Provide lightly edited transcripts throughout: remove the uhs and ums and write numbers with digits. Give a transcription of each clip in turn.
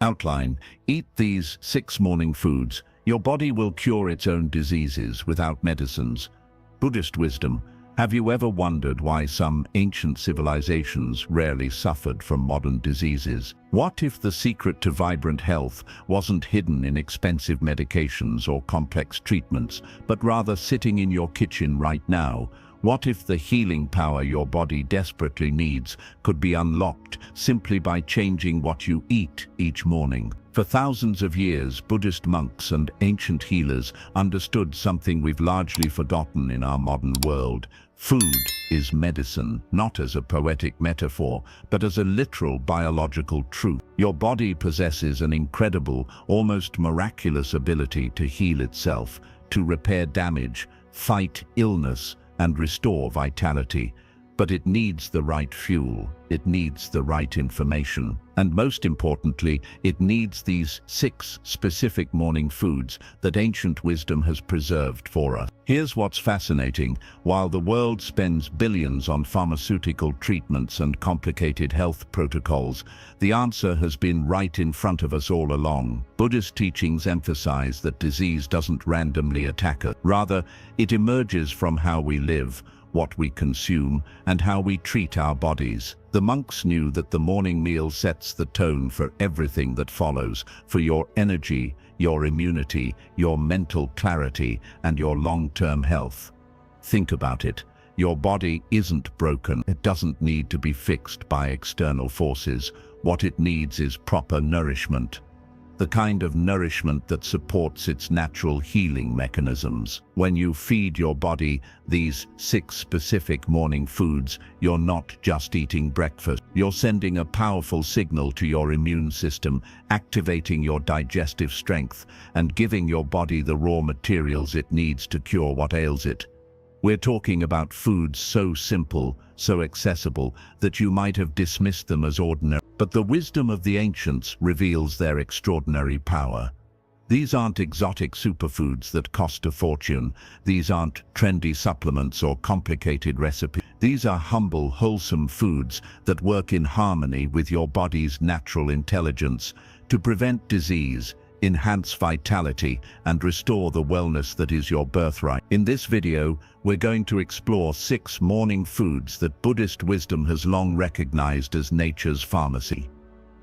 Outline: eat these 6 morning foods. Your body will cure its own diseases without medicines. Buddhist wisdom: have you ever wondered why some ancient civilizations rarely suffered from modern diseases? What if the secret to vibrant health wasn't hidden in expensive medications or complex treatments, but rather sitting in your kitchen right now? What if the healing power your body desperately needs could be unlocked simply by changing what you eat each morning? For thousands of years, Buddhist monks and ancient healers understood something we've largely forgotten in our modern world. Food is medicine, not as a poetic metaphor, but as a literal biological truth. Your body possesses an incredible, almost miraculous ability to heal itself, to repair damage, fight illness, and restore vitality. But it needs the right fuel, it needs the right information, and most importantly, it needs these 6 specific morning foods that ancient wisdom has preserved for us. Here's what's fascinating. While the world spends billions on pharmaceutical treatments and complicated health protocols, the answer has been right in front of us all along. Buddhist teachings emphasize that disease doesn't randomly attack us. Rather, it emerges from how we live, what we consume, and how we treat our bodies. The monks knew that the morning meal sets the tone for everything that follows, for your energy, your immunity, your mental clarity, and your long-term health. Think about it. Your body isn't broken. It doesn't need to be fixed by external forces. What it needs is proper nourishment. The kind of nourishment that supports its natural healing mechanisms. When you feed your body these 6 specific morning foods, you're not just eating breakfast. You're sending a powerful signal to your immune system, activating your digestive strength, and giving your body the raw materials it needs to cure what ails it. We're talking about foods so simple, so accessible, that you might have dismissed them as ordinary. But the wisdom of the ancients reveals their extraordinary power. These aren't exotic superfoods that cost a fortune. These aren't trendy supplements or complicated recipes. These are humble, wholesome foods that work in harmony with your body's natural intelligence to prevent disease, enhance vitality, and restore the wellness that is your birthright. In this video, we're going to explore 6 morning foods that Buddhist wisdom has long recognized as nature's pharmacy.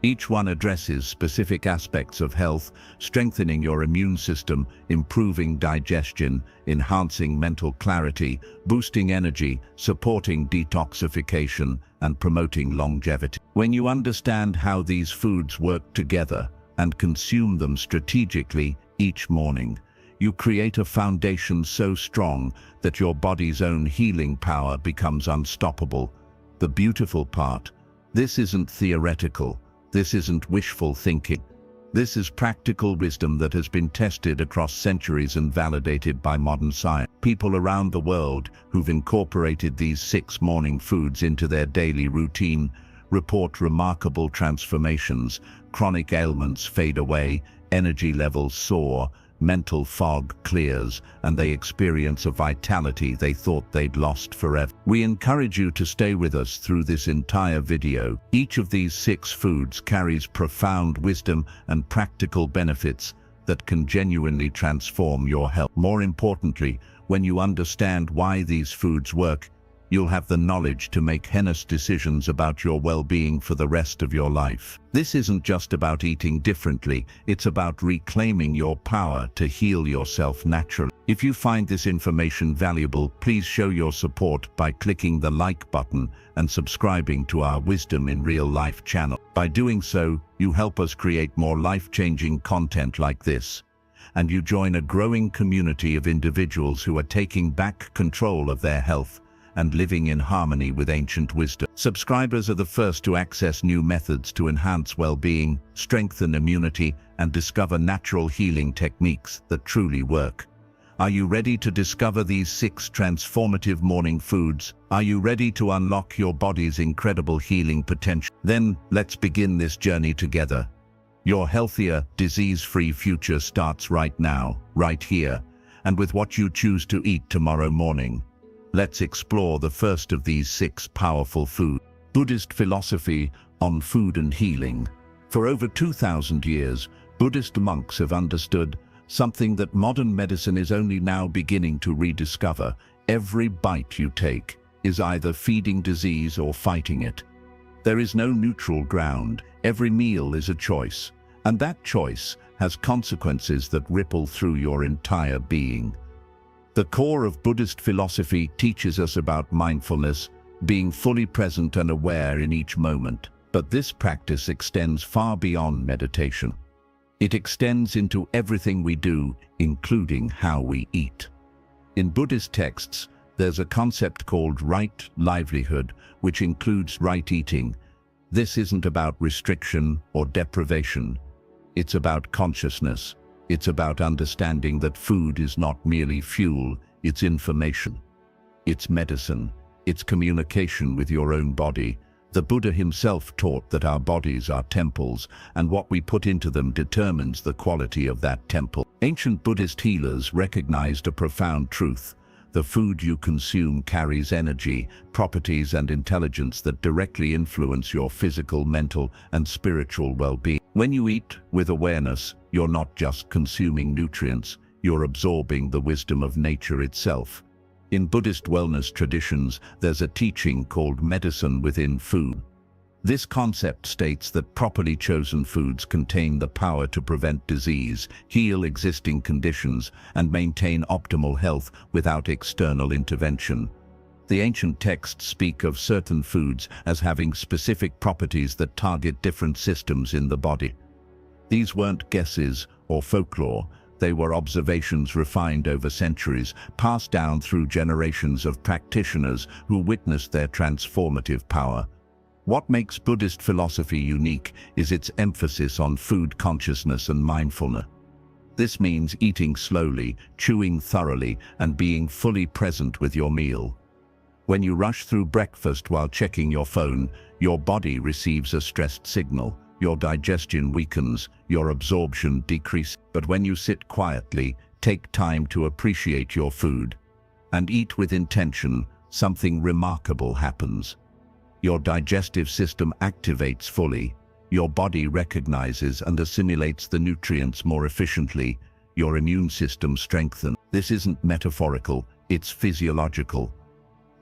Each one addresses specific aspects of health, strengthening your immune system, improving digestion, enhancing mental clarity, boosting energy, supporting detoxification, and promoting longevity. When you understand how these foods work together and consume them strategically each morning, you create a foundation so strong that your body's own healing power becomes unstoppable. The beautiful part: this isn't theoretical, this isn't wishful thinking. This is practical wisdom that has been tested across centuries and validated by modern science. People around the world who've incorporated these 6 morning foods into their daily routine report remarkable transformations. Chronic ailments fade away, energy levels soar, mental fog clears, and they experience a vitality they thought they'd lost forever. We encourage you to stay with us through this entire video. Each of these 6 foods carries profound wisdom and practical benefits that can genuinely transform your health. More importantly, when you understand why these foods work, you'll have the knowledge to make honest decisions about your well-being for the rest of your life. This isn't just about eating differently, it's about reclaiming your power to heal yourself naturally. If you find this information valuable, please show your support by clicking the like button and subscribing to our Wisdom in Real Life channel. By doing so, you help us create more life-changing content like this, and you join a growing community of individuals who are taking back control of their health and living in harmony with ancient wisdom. Subscribers are the first to access new methods to enhance well-being, strengthen immunity, and discover natural healing techniques that truly work. Are you ready to discover these 6 transformative morning foods? Are you ready to unlock your body's incredible healing potential? Then, let's begin this journey together. Your healthier, disease-free future starts right now, right here, and with what you choose to eat tomorrow morning. Let's explore the first of these 6 powerful foods. Buddhist philosophy on food and healing. For over 2,000 years, Buddhist monks have understood something that modern medicine is only now beginning to rediscover. Every bite you take is either feeding disease or fighting it. There is no neutral ground. Every meal is a choice, and that choice has consequences that ripple through your entire being. The core of Buddhist philosophy teaches us about mindfulness, being fully present and aware in each moment. But this practice extends far beyond meditation. It extends into everything we do, including how we eat. In Buddhist texts, there's a concept called right livelihood, which includes right eating. This isn't about restriction or deprivation. It's about consciousness. It's about understanding that food is not merely fuel, it's information. It's medicine. It's communication with your own body. The Buddha himself taught that our bodies are temples, and what we put into them determines the quality of that temple. Ancient Buddhist healers recognized a profound truth. The food you consume carries energy, properties, and intelligence that directly influence your physical, mental, and spiritual well-being. When you eat with awareness, you're not just consuming nutrients, you're absorbing the wisdom of nature itself. In Buddhist wellness traditions, there's a teaching called medicine within food. This concept states that properly chosen foods contain the power to prevent disease, heal existing conditions, and maintain optimal health without external intervention. The ancient texts speak of certain foods as having specific properties that target different systems in the body. These weren't guesses or folklore. They were observations refined over centuries, passed down through generations of practitioners who witnessed their transformative power. What makes Buddhist philosophy unique is its emphasis on food consciousness and mindfulness. This means eating slowly, chewing thoroughly, and being fully present with your meal. When you rush through breakfast while checking your phone, your body receives a stressed signal. Your digestion weakens, your absorption decreases. But when you sit quietly, take time to appreciate your food, and eat with intention, something remarkable happens. Your digestive system activates fully. Your body recognizes and assimilates the nutrients more efficiently. Your immune system strengthens. This isn't metaphorical, it's physiological.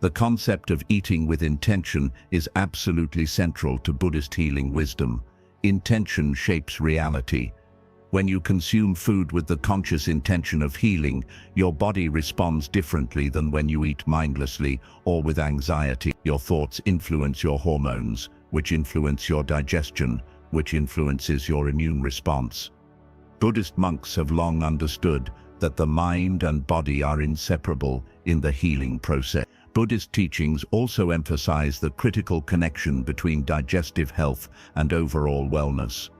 The concept of eating with intention is absolutely central to Buddhist healing wisdom. Intention shapes reality. When you consume food with the conscious intention of healing, your body responds differently than when you eat mindlessly or with anxiety. Your thoughts influence your hormones, which influence your digestion, which influences your immune response. Buddhist monks have long understood that the mind and body are inseparable in the healing process. Buddhist teachings also emphasize the critical connection between digestive health and overall wellness.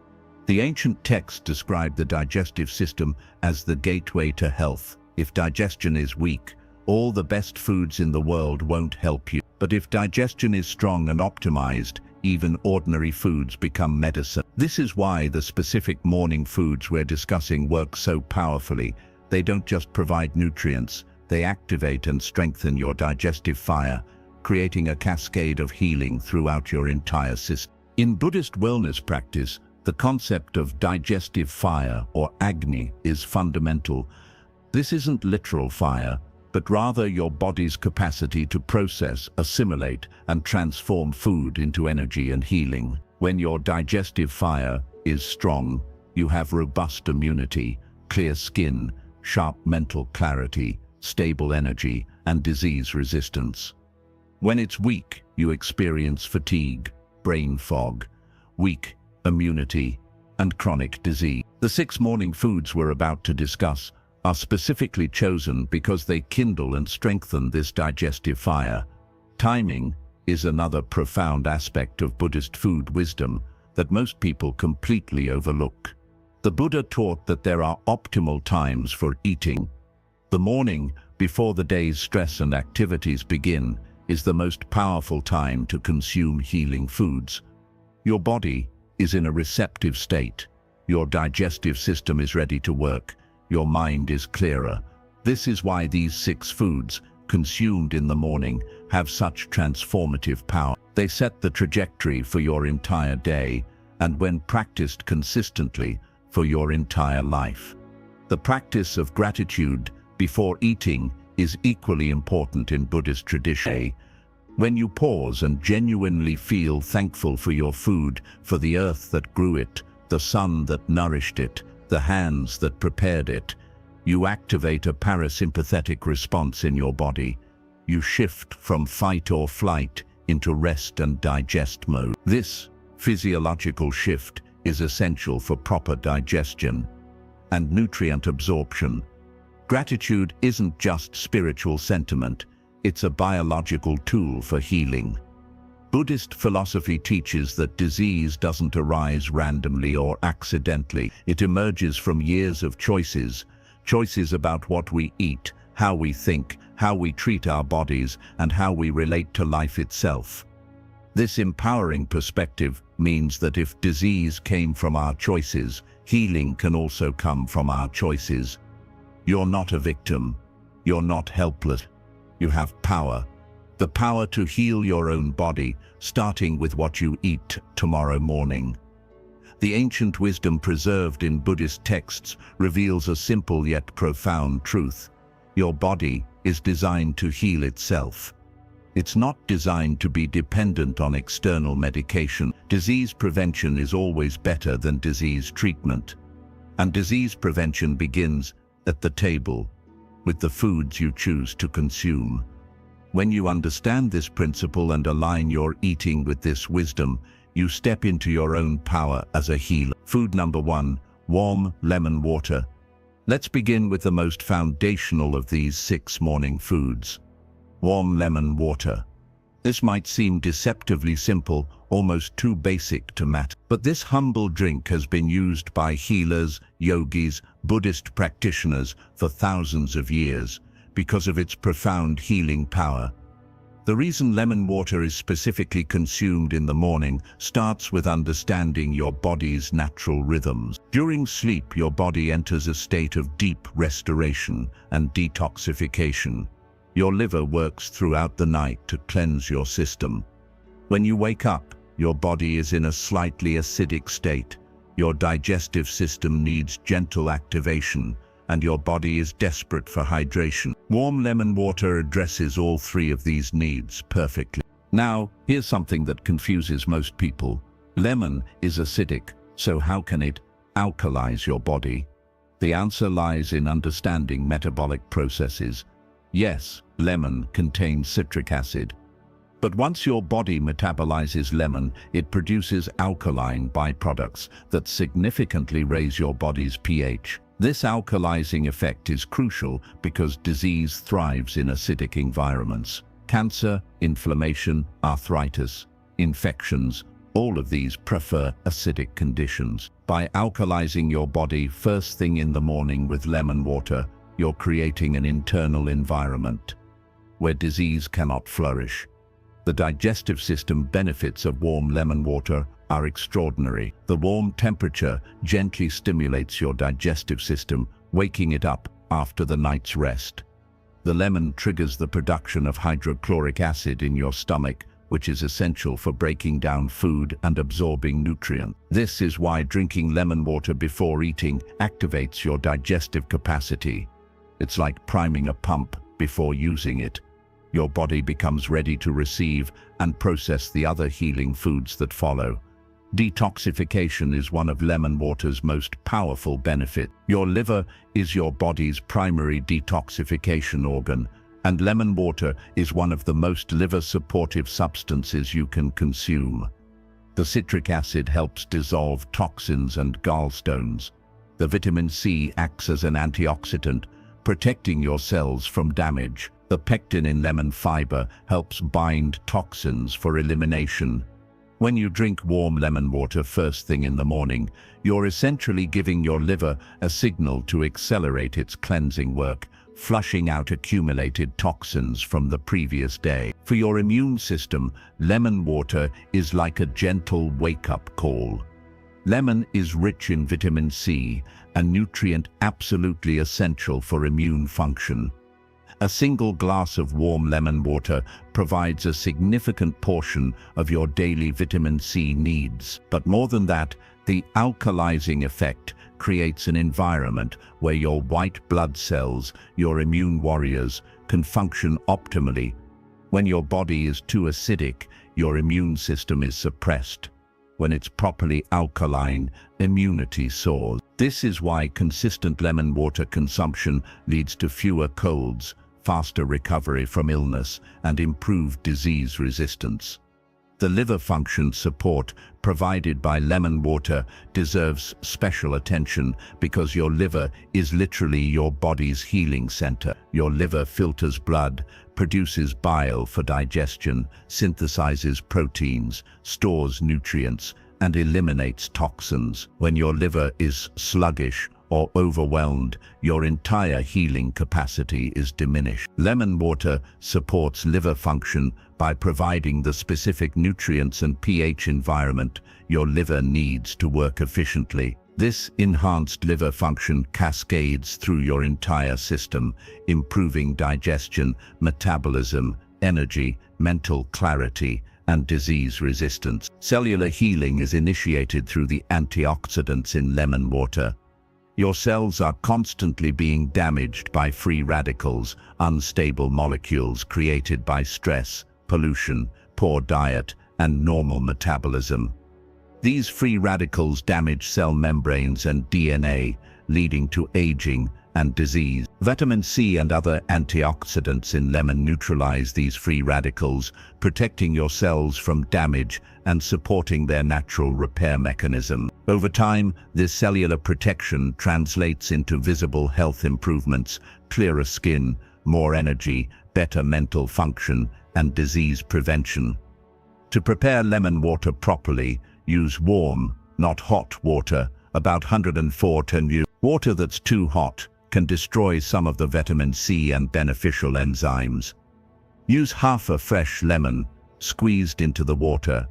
The ancient texts describe the digestive system as the gateway to health. If digestion is weak, all the best foods in the world won't help you. But if digestion is strong and optimized, even ordinary foods become medicine. This is why the specific morning foods we're discussing work so powerfully. They don't just provide nutrients, they activate and strengthen your digestive fire, creating a cascade of healing throughout your entire system. In Buddhist wellness practice, the concept of digestive fire, or agni, is fundamental. This isn't literal fire, but rather your body's capacity to process, assimilate, and transform food into energy and healing. When your digestive fire is strong, you have robust immunity, clear skin, sharp mental clarity, stable energy, and disease resistance. When it's weak, you experience fatigue, brain fog, weak immunity, and chronic disease. The 6 morning foods we're about to discuss are specifically chosen because they kindle and strengthen this digestive fire. Timing is another profound aspect of Buddhist food wisdom that most people completely overlook. The Buddha taught that there are optimal times for eating. The morning, before the day's stress and activities begin, is the most powerful time to consume healing foods. Your body is in a receptive state. Your digestive system is ready to work. Your mind is clearer. This is why these 6 foods, consumed in the morning, have such transformative power. They set the trajectory for your entire day, and when practiced consistently, for your entire life. The practice of gratitude before eating is equally important in Buddhist tradition. When you pause and genuinely feel thankful for your food, for the earth that grew it, the sun that nourished it, the hands that prepared it, you activate a parasympathetic response in your body. You shift from fight or flight into rest and digest mode. This physiological shift is essential for proper digestion and nutrient absorption. Gratitude isn't just spiritual sentiment, it's a biological tool for healing. Buddhist philosophy teaches that disease doesn't arise randomly or accidentally. It emerges from years of choices about what we eat, how we think, how we treat our bodies, and how we relate to life itself. This empowering perspective means that if disease came from our choices, healing can also come from our choices. You're not a victim. You're not helpless. You have power. The power to heal your own body, starting with what you eat tomorrow morning. The ancient wisdom preserved in Buddhist texts reveals a simple yet profound truth. Your body is designed to heal itself. It's not designed to be dependent on external medication. Disease prevention is always better than disease treatment. And disease prevention begins at the table, with the foods you choose to consume. When you understand this principle and align your eating with this wisdom, you step into your own power as a healer. Food number 1, warm lemon water. Let's begin with the most foundational of these 6 morning foods. Warm lemon water. This might seem deceptively simple, almost too basic to matter. But this humble drink has been used by healers, yogis, Buddhist practitioners for thousands of years because of its profound healing power. The reason lemon water is specifically consumed in the morning starts with understanding your body's natural rhythms. During sleep, your body enters a state of deep restoration and detoxification. Your liver works throughout the night to cleanse your system. When you wake up, your body is in a slightly acidic state. Your digestive system needs gentle activation, and your body is desperate for hydration. Warm lemon water addresses all 3 of these needs perfectly. Now, here's something that confuses most people. Lemon is acidic, so how can it alkalize your body? The answer lies in understanding metabolic processes. Yes, lemon contains citric acid. But once your body metabolizes lemon, it produces alkaline byproducts that significantly raise your body's pH. This alkalizing effect is crucial because disease thrives in acidic environments. Cancer, inflammation, arthritis, infections, all of these prefer acidic conditions. By alkalizing your body first thing in the morning with lemon water, you're creating an internal environment where disease cannot flourish. The digestive system benefits of warm lemon water are extraordinary. The warm temperature gently stimulates your digestive system, waking it up after the night's rest. The lemon triggers the production of hydrochloric acid in your stomach, which is essential for breaking down food and absorbing nutrients. This is why drinking lemon water before eating activates your digestive capacity. It's like priming a pump before using it. Your body becomes ready to receive and process the other healing foods that follow. Detoxification is one of lemon water's most powerful benefits. Your liver is your body's primary detoxification organ, and lemon water is one of the most liver-supportive substances you can consume. The citric acid helps dissolve toxins and gallstones. The vitamin C acts as an antioxidant, protecting your cells from damage. The pectin in lemon fiber helps bind toxins for elimination. When you drink warm lemon water first thing in the morning, you're essentially giving your liver a signal to accelerate its cleansing work, flushing out accumulated toxins from the previous day. For your immune system, lemon water is like a gentle wake-up call. Lemon is rich in vitamin C, a nutrient absolutely essential for immune function. A single glass of warm lemon water provides a significant portion of your daily vitamin C needs. But more than that, the alkalizing effect creates an environment where your white blood cells, your immune warriors, can function optimally. When your body is too acidic, your immune system is suppressed. When it's properly alkaline, immunity soars. This is why consistent lemon water consumption leads to fewer colds, faster recovery from illness, and improved disease resistance. The liver function support provided by lemon water deserves special attention because your liver is literally your body's healing center. Your liver filters blood, produces bile for digestion, synthesizes proteins, stores nutrients, and eliminates toxins. When your liver is sluggish or overwhelmed, your entire healing capacity is diminished. Lemon water supports liver function by providing the specific nutrients and pH environment your liver needs to work efficiently. This enhanced liver function cascades through your entire system, improving digestion, metabolism, energy, mental clarity, and disease resistance. Cellular healing is initiated through the antioxidants in lemon water. Your cells are constantly being damaged by free radicals, unstable molecules created by stress, pollution, poor diet, and normal metabolism. These free radicals damage cell membranes and DNA, leading to aging and disease. Vitamin C and other antioxidants in lemon neutralize these free radicals, protecting your cells from damage and supporting their natural repair mechanism. Over time, this cellular protection translates into visible health improvements, clearer skin, more energy, better mental function, and disease prevention. To prepare lemon water properly, use warm, not hot water, about 104 to water that's too hot can destroy some of the vitamin C and beneficial enzymes. Use half a fresh lemon squeezed into the water.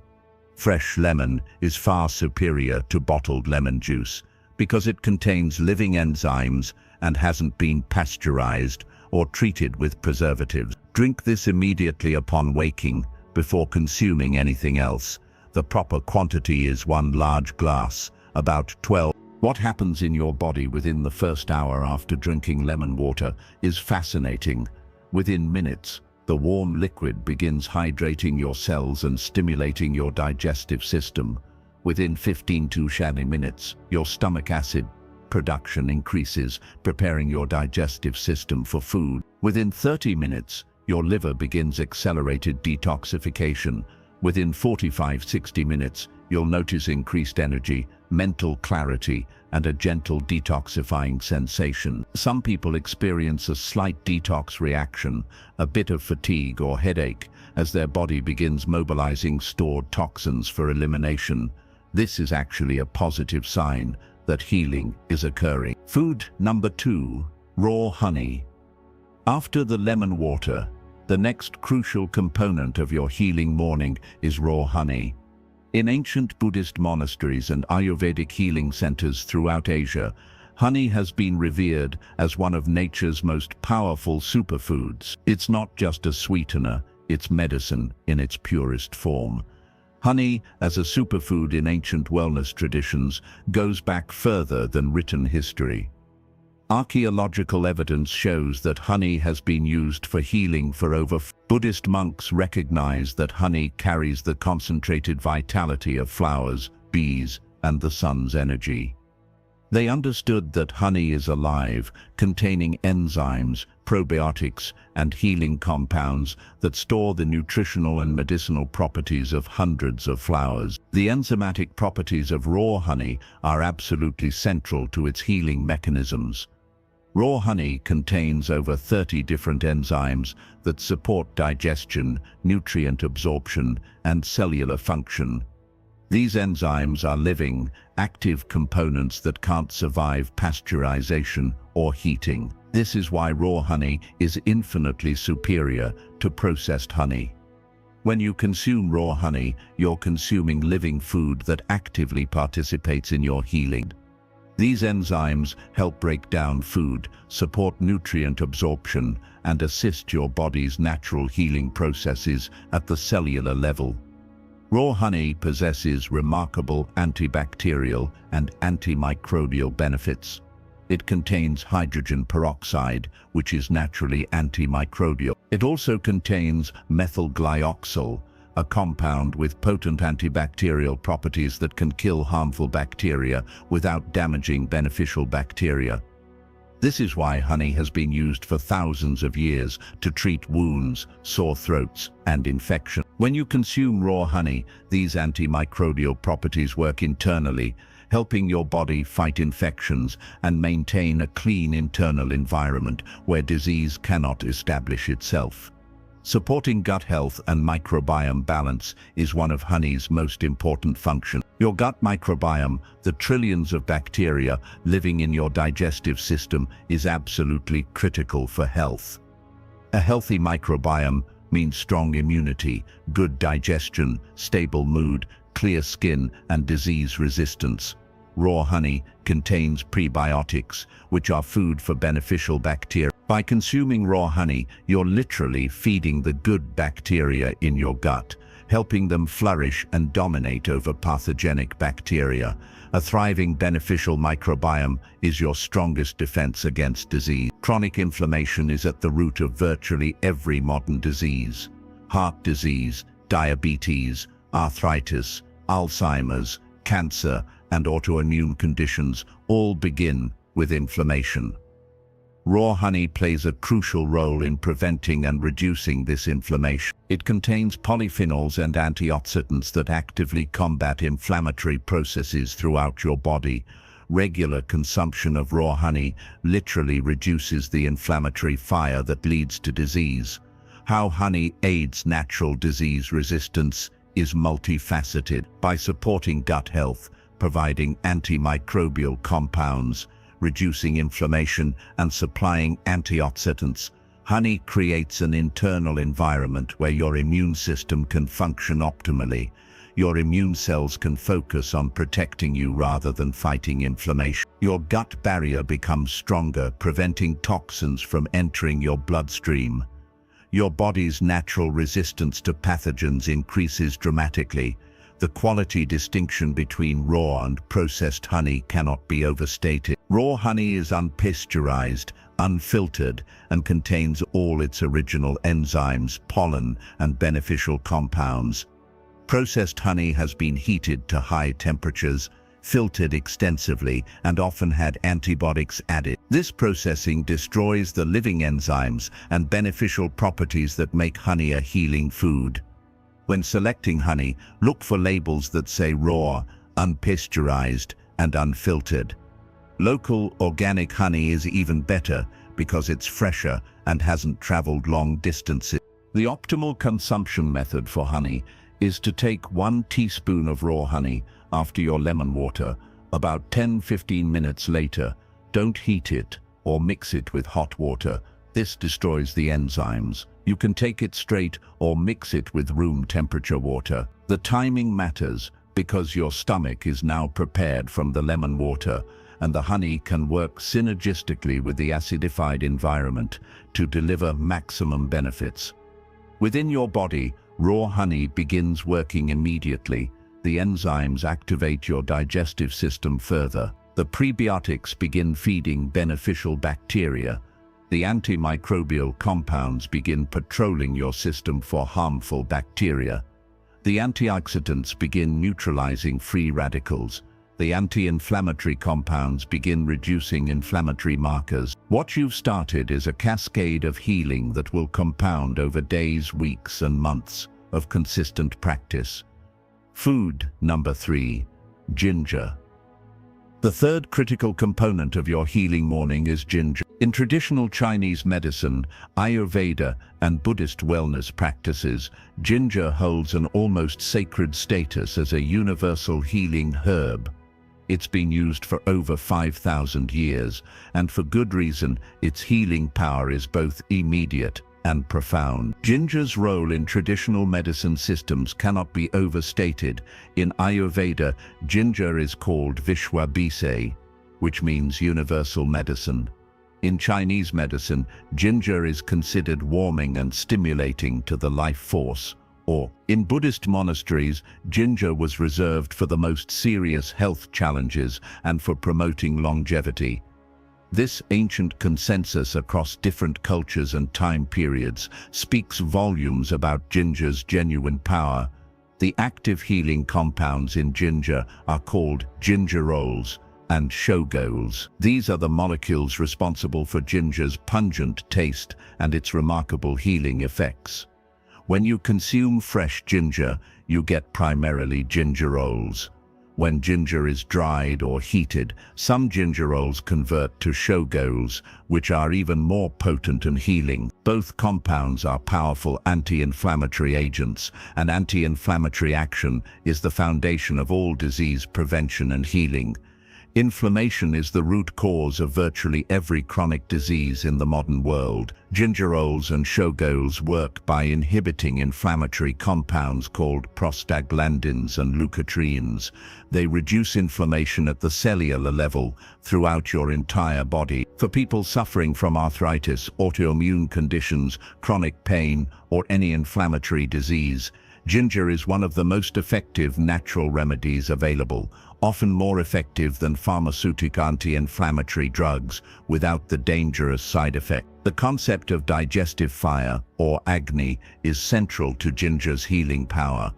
Fresh lemon is far superior to bottled lemon juice because it contains living enzymes and hasn't been pasteurized or treated with preservatives. Drink this immediately upon waking, before consuming anything else. The proper quantity is 1 large glass, about 12. What happens in your body within the first hour after drinking lemon water is fascinating. Within minutes, the warm liquid begins hydrating your cells and stimulating your digestive system. Within 15 to 20 minutes, your stomach acid production increases, preparing your digestive system for food. Within 30 minutes, your liver begins accelerated detoxification. Within 45-60 minutes, you'll notice increased energy, mental clarity, and a gentle detoxifying sensation. Some people experience a slight detox reaction, a bit of fatigue or headache, as their body begins mobilizing stored toxins for elimination. This is actually a positive sign that healing is occurring. Food number 2, raw honey. After the lemon water, the next crucial component of your healing morning is raw honey. In ancient Buddhist monasteries and Ayurvedic healing centers throughout Asia, honey has been revered as one of nature's most powerful superfoods. It's not just a sweetener, it's medicine in its purest form. Honey, as a superfood in ancient wellness traditions, goes back further than written history. Archaeological evidence shows that honey has been used for healing for over. Buddhist monks recognize that honey carries the concentrated vitality of flowers, bees, and the sun's energy. They understood that honey is alive, containing enzymes, probiotics, and healing compounds that store the nutritional and medicinal properties of hundreds of flowers. The enzymatic properties of raw honey are absolutely central to its healing mechanisms. Raw honey contains over 30 different enzymes that support digestion, nutrient absorption, and cellular function. These enzymes are living, active components that can't survive pasteurization or heating. This is why raw honey is infinitely superior to processed honey. When you consume raw honey, you're consuming living food that actively participates in your healing. These enzymes help break down food, support nutrient absorption, and assist your body's natural healing processes at the cellular level. Raw honey possesses remarkable antibacterial and antimicrobial benefits. It contains hydrogen peroxide, which is naturally antimicrobial. It also contains methyl glyoxal, a compound with potent antibacterial properties that can kill harmful bacteria without damaging beneficial bacteria. This is why honey has been used for thousands of years to treat wounds, sore throats, and infection. When you consume raw honey, these antimicrobial properties work internally, helping your body fight infections and maintain a clean internal environment where disease cannot establish itself. Supporting gut health and microbiome balance is one of honey's most important functions. Your gut microbiome, the trillions of bacteria living in your digestive system, is absolutely critical for health. A healthy microbiome means strong immunity, good digestion, stable mood, clear skin, and disease resistance. Raw honey contains prebiotics, which are food for beneficial bacteria. By consuming raw honey, you're literally feeding the good bacteria in your gut, helping them flourish and dominate over pathogenic bacteria. A thriving beneficial microbiome is your strongest defense against disease. Chronic inflammation is at the root of virtually every modern disease. Heart disease, diabetes, arthritis, Alzheimer's, cancer, and autoimmune conditions all begin with inflammation. Raw honey plays a crucial role in preventing and reducing this inflammation. It contains polyphenols and antioxidants that actively combat inflammatory processes throughout your body. Regular consumption of raw honey literally reduces the inflammatory fire that leads to disease. How honey aids natural disease resistance is multifaceted. By supporting gut health, providing antimicrobial compounds, reducing inflammation, and supplying antioxidants, honey creates an internal environment where your immune system can function optimally. Your immune cells can focus on protecting you rather than fighting inflammation. Your gut barrier becomes stronger, preventing toxins from entering your bloodstream. Your body's natural resistance to pathogens increases dramatically. The quality distinction between raw and processed honey cannot be overstated. Raw honey is unpasteurized, unfiltered, and contains all its original enzymes, pollen, and beneficial compounds. Processed honey has been heated to high temperatures, filtered extensively, and often had antibiotics added. This processing destroys the living enzymes and beneficial properties that make honey a healing food. When selecting honey, look for labels that say raw, unpasteurized, and unfiltered. Local organic honey is even better because it's fresher and hasn't traveled long distances. The optimal consumption method for honey is to take 1 teaspoon of raw honey after your lemon water. About 10-15 minutes later, don't heat it or mix it with hot water. This destroys the enzymes. You can take it straight or mix it with room temperature water. The timing matters because your stomach is now prepared from the lemon water, and the honey can work synergistically with the acidified environment to deliver maximum benefits. Within your body, raw honey begins working immediately. The enzymes activate your digestive system further. The prebiotics begin feeding beneficial bacteria. The antimicrobial compounds begin patrolling your system for harmful bacteria. The antioxidants begin neutralizing free radicals. The anti-inflammatory compounds begin reducing inflammatory markers. What you've started is a cascade of healing that will compound over days, weeks, and months of consistent practice. Food number 3, ginger. The third critical component of your healing morning is ginger. In traditional Chinese medicine, Ayurveda, and Buddhist wellness practices, ginger holds an almost sacred status as a universal healing herb. It's been used for over 5,000 years, and for good reason. Its healing power is both immediate and profound. Ginger's role in traditional medicine systems cannot be overstated. In Ayurveda, ginger is called Vishwa Bise, which means universal medicine. In Chinese medicine, ginger is considered warming and stimulating to the life force. Or, in Buddhist monasteries, ginger was reserved for the most serious health challenges and for promoting longevity. This ancient consensus across different cultures and time periods speaks volumes about ginger's genuine power. The active healing compounds in ginger are called gingerols and shogols. These are the molecules responsible for ginger's pungent taste and its remarkable healing effects. When you consume fresh ginger, you get primarily gingerols. When ginger is dried or heated, some gingerols convert to shogols, which are even more potent and healing. Both compounds are powerful anti-inflammatory agents, and anti-inflammatory action is the foundation of all disease prevention and healing. Inflammation is the root cause of virtually every chronic disease in the modern world. Gingerols and shogols work by inhibiting inflammatory compounds called prostaglandins and leukotrienes. They reduce inflammation at the cellular level throughout your entire body. For people suffering from arthritis, autoimmune conditions, chronic pain, or any inflammatory disease, ginger is one of the most effective natural remedies available, often more effective than pharmaceutical anti-inflammatory drugs without the dangerous side effect. The concept of digestive fire, or Agni, is central to ginger's healing power.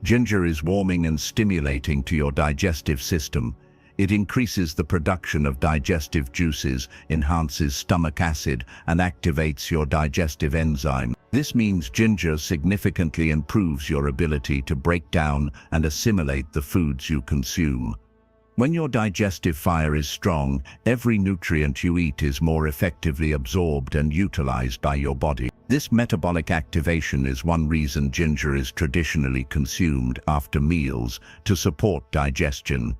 Ginger is warming and stimulating to your digestive system. It increases the production of digestive juices, enhances stomach acid, and activates your digestive enzyme. This means ginger significantly improves your ability to break down and assimilate the foods you consume. When your digestive fire is strong, every nutrient you eat is more effectively absorbed and utilized by your body. This metabolic activation is one reason ginger is traditionally consumed after meals to support digestion.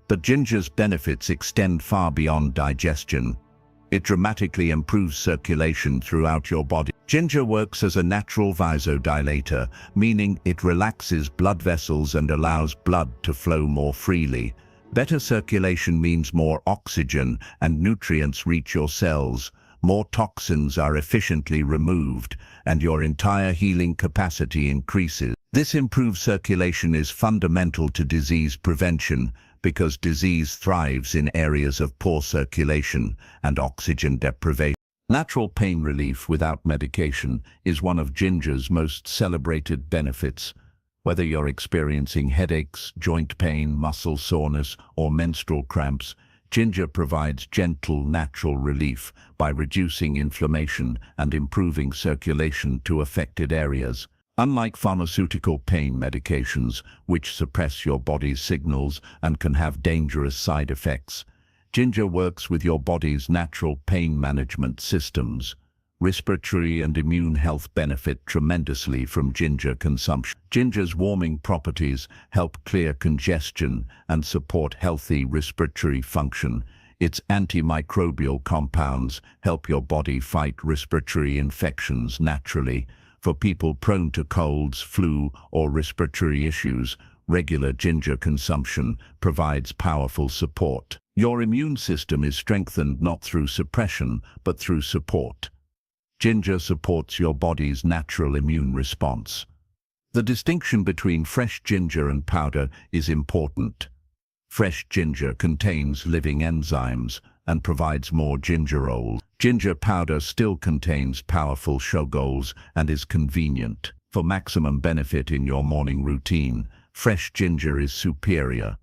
But ginger's benefits extend far beyond digestion. It dramatically improves circulation throughout your body. Ginger works as a natural vasodilator, meaning it relaxes blood vessels and allows blood to flow more freely. Better circulation means more oxygen and nutrients reach your cells, more toxins are efficiently removed, and your entire healing capacity increases. This improved circulation is fundamental to disease prevention, because disease thrives in areas of poor circulation and oxygen deprivation. Natural pain relief without medication is one of ginger's most celebrated benefits. Whether you're experiencing headaches, joint pain, muscle soreness, or menstrual cramps, ginger provides gentle, natural relief by reducing inflammation and improving circulation to affected areas. Unlike pharmaceutical pain medications, which suppress your body's signals and can have dangerous side effects, ginger works with your body's natural pain management systems. Respiratory and immune health benefit tremendously from ginger consumption. Ginger's warming properties help clear congestion and support healthy respiratory function. Its antimicrobial compounds help your body fight respiratory infections naturally. For people prone to colds, flu, or respiratory issues, regular ginger consumption provides powerful support. Your immune system is strengthened not through suppression, but through support. Ginger supports your body's natural immune response. The distinction between fresh ginger and powder is important. Fresh ginger contains living enzymes and provides more gingerols. Ginger powder still contains powerful shogols and is convenient. For maximum benefit in your morning routine, fresh ginger is superior.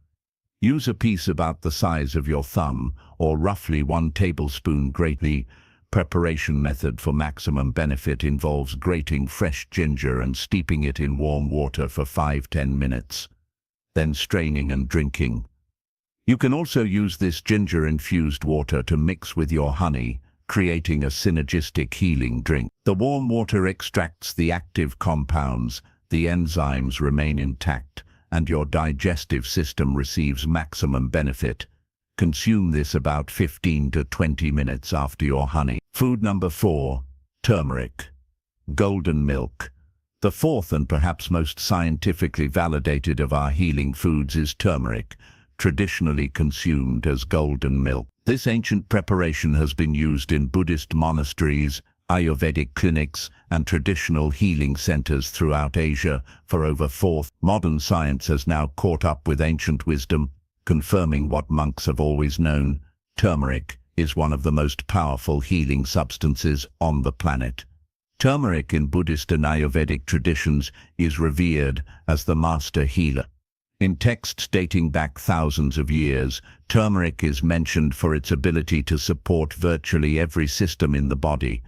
Use a piece about the size of your thumb, or roughly 1 tablespoon greatly. Preparation method for maximum benefit involves grating fresh ginger and steeping it in warm water for 5–10 minutes, then straining and drinking. You can also use this ginger-infused water to mix with your honey, creating a synergistic healing drink. The warm water extracts the active compounds, the enzymes remain intact, and your digestive system receives maximum benefit. Consume this about 15 to 20 minutes after your honey. Food number 4, turmeric. Golden milk. The fourth and perhaps most scientifically validated of our healing foods is turmeric. traditionally consumed as golden milk. This ancient preparation has been used in Buddhist monasteries, Ayurvedic clinics, and traditional healing centers throughout Asia for over 4. Modern science has now caught up with ancient wisdom, confirming what monks have always known: turmeric is one of the most powerful healing substances on the planet. Turmeric in Buddhist and Ayurvedic traditions is revered as the master healer. In texts dating back thousands of years, turmeric is mentioned for its ability to support virtually every system in the body.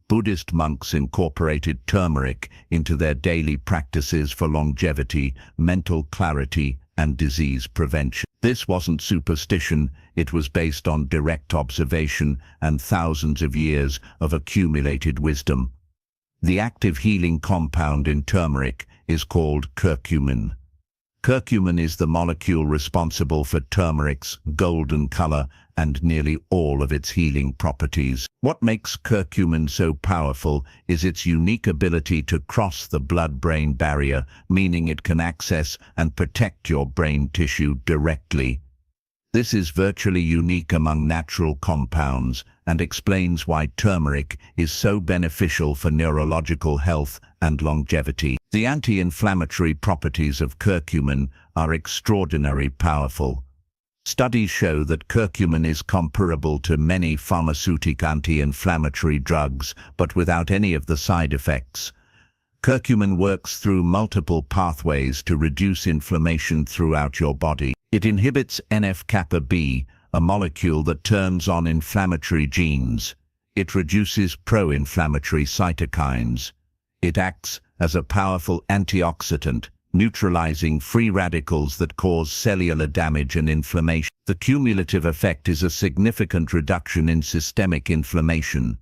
Buddhist monks incorporated turmeric into their daily practices for longevity, mental clarity, and disease prevention. This wasn't superstition, it was based on direct observation and thousands of years of accumulated wisdom. The active healing compound in turmeric is called curcumin. Curcumin is the molecule responsible for turmeric's golden color and nearly all of its healing properties. What makes curcumin so powerful is its unique ability to cross the blood-brain barrier, meaning it can access and protect your brain tissue directly. This is virtually unique among natural compounds and explains why turmeric is so beneficial for neurological health and longevity. The anti-inflammatory properties of curcumin are extraordinarily powerful. Studies show that curcumin is comparable to many pharmaceutical anti-inflammatory drugs, but without any of the side effects. Curcumin works through multiple pathways to reduce inflammation throughout your body. It inhibits NF-kappa B, a molecule that turns on inflammatory genes. It reduces pro-inflammatory cytokines. It acts as a powerful antioxidant, neutralizing free radicals that cause cellular damage and inflammation. The cumulative effect is a significant reduction in systemic inflammation,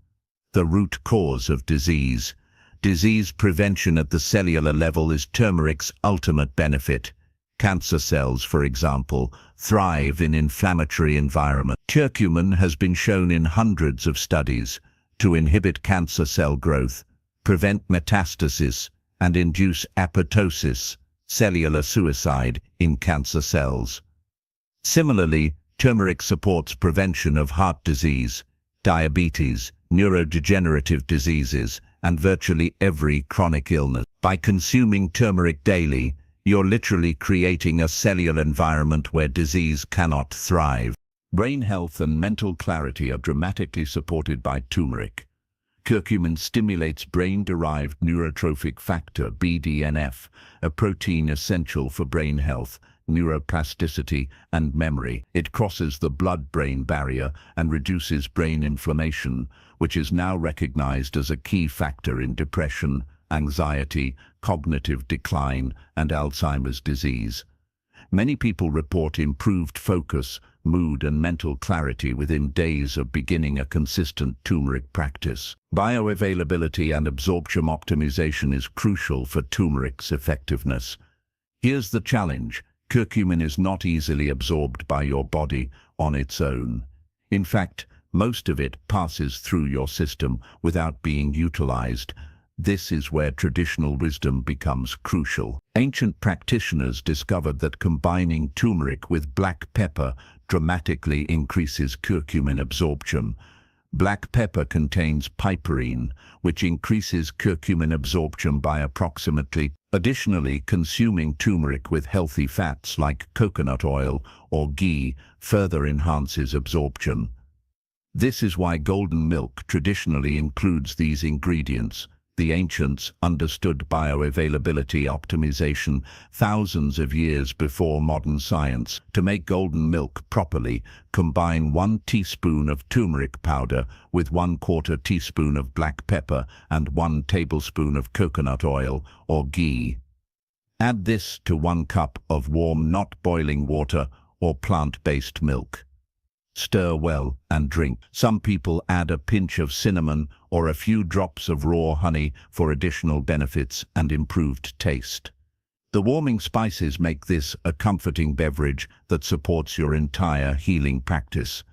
the root cause of disease. Disease prevention at the cellular level is turmeric's ultimate benefit. Cancer cells, for example, thrive in inflammatory environments. Curcumin has been shown in hundreds of studies to inhibit cancer cell growth, prevent metastasis, and induce apoptosis, cellular suicide, in cancer cells. Similarly, turmeric supports prevention of heart disease, diabetes, neurodegenerative diseases, and virtually every chronic illness. By consuming turmeric daily, you're literally creating a cellular environment where disease cannot thrive. Brain health and mental clarity are dramatically supported by turmeric. Curcumin stimulates brain-derived neurotrophic factor, BDNF, a protein essential for brain health, neuroplasticity, and memory. It crosses the blood-brain barrier and reduces brain inflammation, which is now recognized as a key factor in depression, anxiety, cognitive decline, and Alzheimer's disease. Many people report improved focus, mood, and mental clarity within days of beginning a consistent turmeric practice. Bioavailability and absorption optimization is crucial for turmeric's effectiveness. Here's the challenge: curcumin is not easily absorbed by your body on its own. In fact, most of it passes through your system without being utilized. This is where traditional wisdom becomes crucial. Ancient practitioners discovered that combining turmeric with black pepper dramatically increases curcumin absorption. Black pepper contains piperine, which increases curcumin absorption by approximately. Additionally, consuming turmeric with healthy fats like coconut oil or ghee further enhances absorption. This is why golden milk traditionally includes these ingredients. The ancients understood bioavailability optimization thousands of years before modern science. To make golden milk properly, combine 1 teaspoon of turmeric powder with 1/4 teaspoon of black pepper and 1 tablespoon of coconut oil or ghee. Add this to 1 cup of warm, not boiling water or plant-based milk. Stir well and drink. Some people add a pinch of cinnamon or a few drops of raw honey for additional benefits and improved taste. The warming spices make this a comforting beverage that supports your entire healing practice.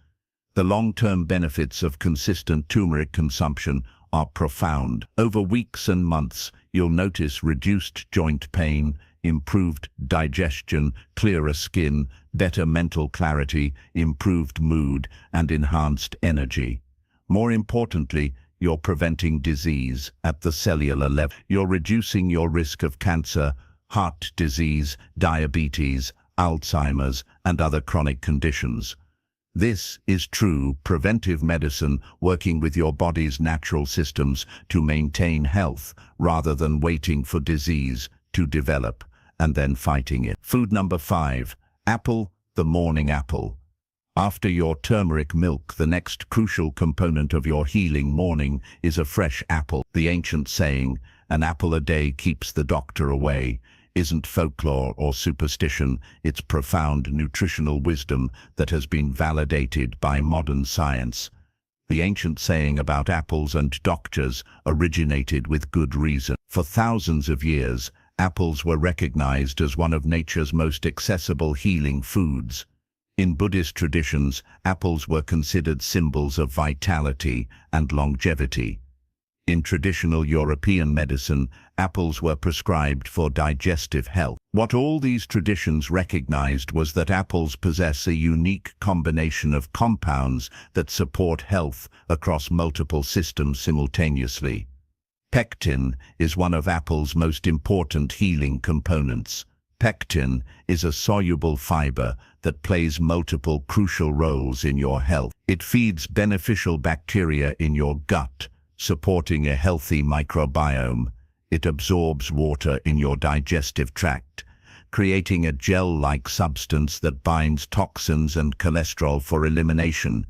The long-term benefits of consistent turmeric consumption are profound. Over weeks and months, you'll notice reduced joint pain, improved digestion, clearer skin, better mental clarity, improved mood, and enhanced energy. More importantly, you're preventing disease at the cellular level. You're reducing your risk of cancer, heart disease, diabetes, Alzheimer's, and other chronic conditions. This is true preventive medicine, working with your body's natural systems to maintain health rather than waiting for disease to develop and then fighting it. Food number 5, apple, the morning apple. After your turmeric milk, the next crucial component of your healing morning is a fresh apple. The ancient saying, "An apple a day keeps the doctor away," isn't folklore or superstition. It's profound nutritional wisdom that has been validated by modern science. The ancient saying about apples and doctors originated with good reason. For thousands of years, apples were recognized as one of nature's most accessible healing foods. In Buddhist traditions, apples were considered symbols of vitality and longevity. In traditional European medicine, apples were prescribed for digestive health. What all these traditions recognized was that apples possess a unique combination of compounds that support health across multiple systems simultaneously. Pectin is one of apple's most important healing components. Pectin is a soluble fiber that plays multiple crucial roles in your health. It feeds beneficial bacteria in your gut, supporting a healthy microbiome. It absorbs water in your digestive tract, creating a gel-like substance that binds toxins and cholesterol for elimination.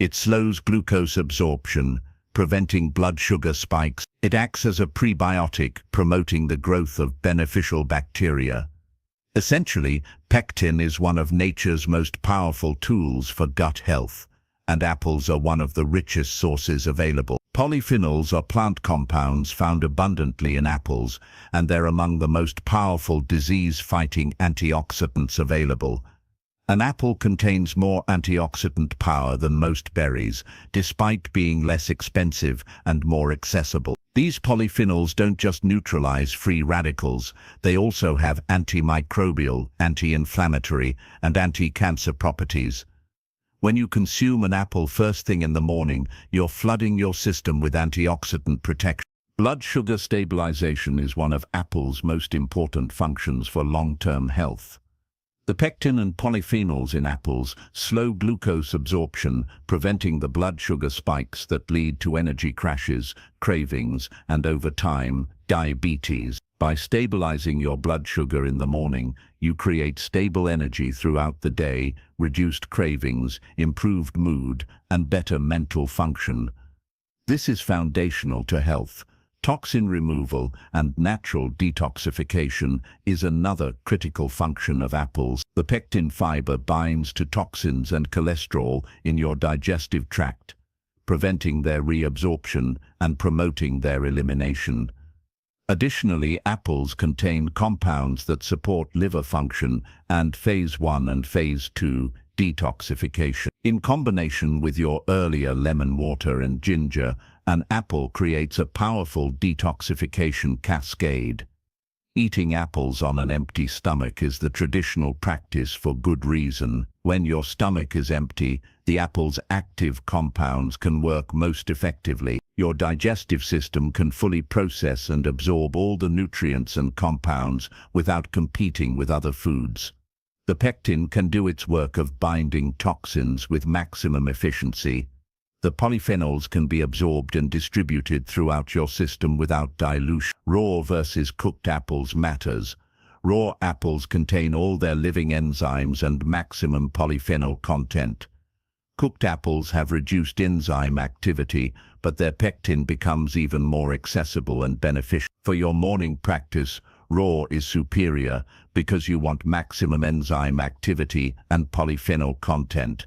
It slows glucose absorption, preventing blood sugar spikes. It acts as a prebiotic, promoting the growth of beneficial bacteria. Essentially, pectin is one of nature's most powerful tools for gut health, and apples are one of the richest sources available. Polyphenols are plant compounds found abundantly in apples, and they're among the most powerful disease-fighting antioxidants available. An apple contains more antioxidant power than most berries, despite being less expensive and more accessible. These polyphenols don't just neutralize free radicals, they also have antimicrobial, anti-inflammatory, and anti-cancer properties. When you consume an apple first thing in the morning, you're flooding your system with antioxidant protection. Blood sugar stabilization is one of apple's most important functions for long-term health. The pectin and polyphenols in apples slow glucose absorption, preventing the blood sugar spikes that lead to energy crashes, cravings, and over time, diabetes. By stabilizing your blood sugar in the morning, you create stable energy throughout the day, reduced cravings, improved mood, and better mental function. This is foundational to health. Toxin removal and natural detoxification is another critical function of apples. The pectin fiber binds to toxins and cholesterol in your digestive tract, preventing their reabsorption and promoting their elimination. Additionally, apples contain compounds that support liver function and phase 1 and phase 2 detoxification. In combination with your earlier lemon water and ginger, an apple creates a powerful detoxification cascade. Eating apples on an empty stomach is the traditional practice for good reason. When your stomach is empty, the apple's active compounds can work most effectively. Your digestive system can fully process and absorb all the nutrients and compounds without competing with other foods. The pectin can do its work of binding toxins with maximum efficiency. The polyphenols can be absorbed and distributed throughout your system without dilution. Raw versus cooked apples matters. Raw apples contain all their living enzymes and maximum polyphenol content. Cooked apples have reduced enzyme activity, but their pectin becomes even more accessible and beneficial. For your morning practice, raw is superior because you want maximum enzyme activity and polyphenol content.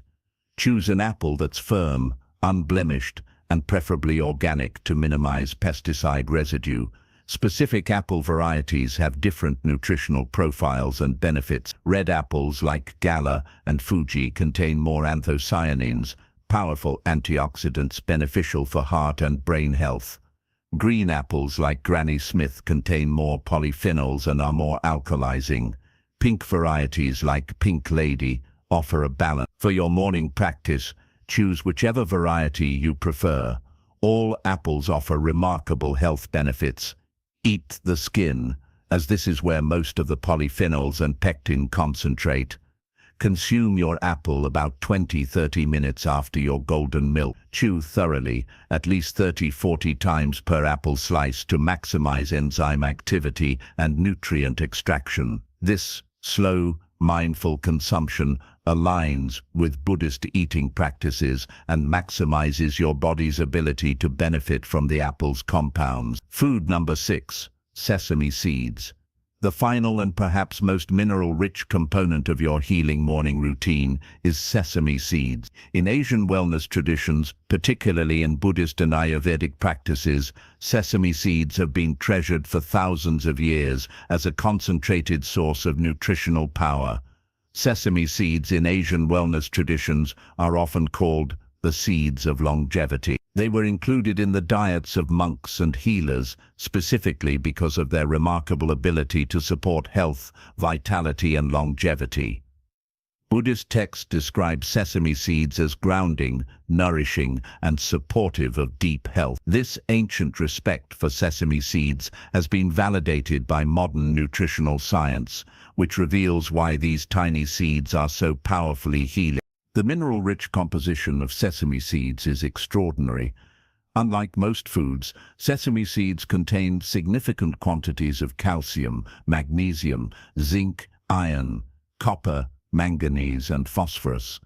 Choose an apple that's firm, unblemished, and preferably organic to minimize pesticide residue. Specific apple varieties have different nutritional profiles and benefits. Red apples like Gala and Fuji contain more anthocyanins, powerful antioxidants beneficial for heart and brain health. Green apples like Granny Smith contain more polyphenols and are more alkalizing. Pink varieties like Pink Lady offer a balance. For your morning practice, choose whichever variety you prefer. All apples offer remarkable health benefits. Eat the skin, as this is where most of the polyphenols and pectin concentrate. Consume your apple about 20-30 minutes after your golden milk. Chew thoroughly, at least 30-40 times per apple slice to maximize enzyme activity and nutrient extraction. This slow, mindful consumption aligns with Buddhist eating practices and maximizes your body's ability to benefit from the apple's compounds. Food number 6, sesame seeds. The final and perhaps most mineral-rich component of your healing morning routine is sesame seeds. In Asian wellness traditions, particularly in Buddhist and Ayurvedic practices, sesame seeds have been treasured for thousands of years as a concentrated source of nutritional power. Sesame seeds in Asian wellness traditions are often called the seeds of longevity. They were included in the diets of monks and healers, specifically because of their remarkable ability to support health, vitality, and longevity. Buddhist texts describe sesame seeds as grounding, nourishing, and supportive of deep health. This ancient respect for sesame seeds has been validated by modern nutritional science, which reveals why these tiny seeds are so powerfully healing. The mineral-rich composition of sesame seeds is extraordinary. Unlike most foods, sesame seeds contain significant quantities of calcium, magnesium, zinc, iron, copper, manganese, and phosphorus.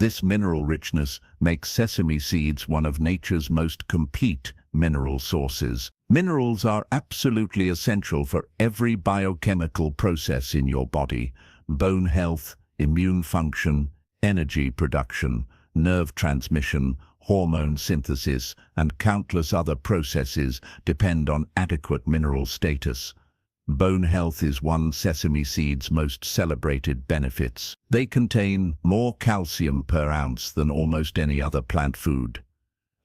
This mineral richness makes sesame seeds one of nature's most complete mineral sources. Minerals are absolutely essential for every biochemical process in your body: bone health, immune function, energy production, nerve transmission, hormone synthesis, and countless other processes depend on adequate mineral status. Bone health is one sesame seed's most celebrated benefits. They contain more calcium per ounce than almost any other plant food.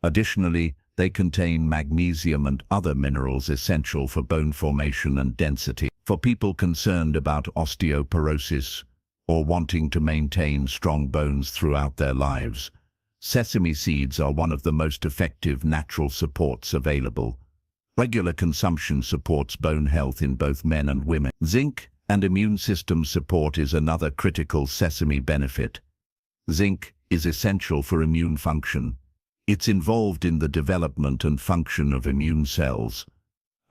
Additionally, they contain magnesium and other minerals essential for bone formation and density. For people concerned about osteoporosis, or wanting to maintain strong bones throughout their lives, sesame seeds are one of the most effective natural supports available. Regular consumption supports bone health in both men and women. Zinc and immune system support is another critical sesame benefit. Zinc is essential for immune function. It's involved in the development and function of immune cells.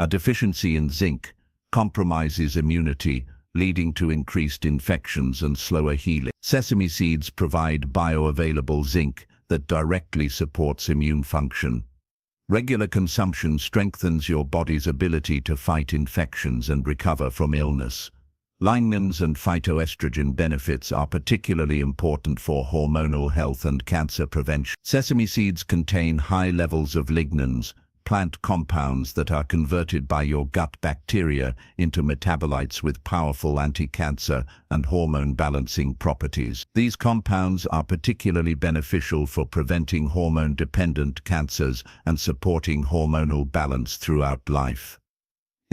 A deficiency in zinc compromises immunity, leading to increased infections and slower healing. Sesame seeds provide bioavailable zinc that directly supports immune function. Regular consumption strengthens your body's ability to fight infections and recover from illness. Lignans and phytoestrogen benefits are particularly important for hormonal health and cancer prevention. Sesame seeds contain high levels of lignans, plant compounds that are converted by your gut bacteria into metabolites with powerful anti-cancer and hormone-balancing properties. These compounds are particularly beneficial for preventing hormone-dependent cancers and supporting hormonal balance throughout life.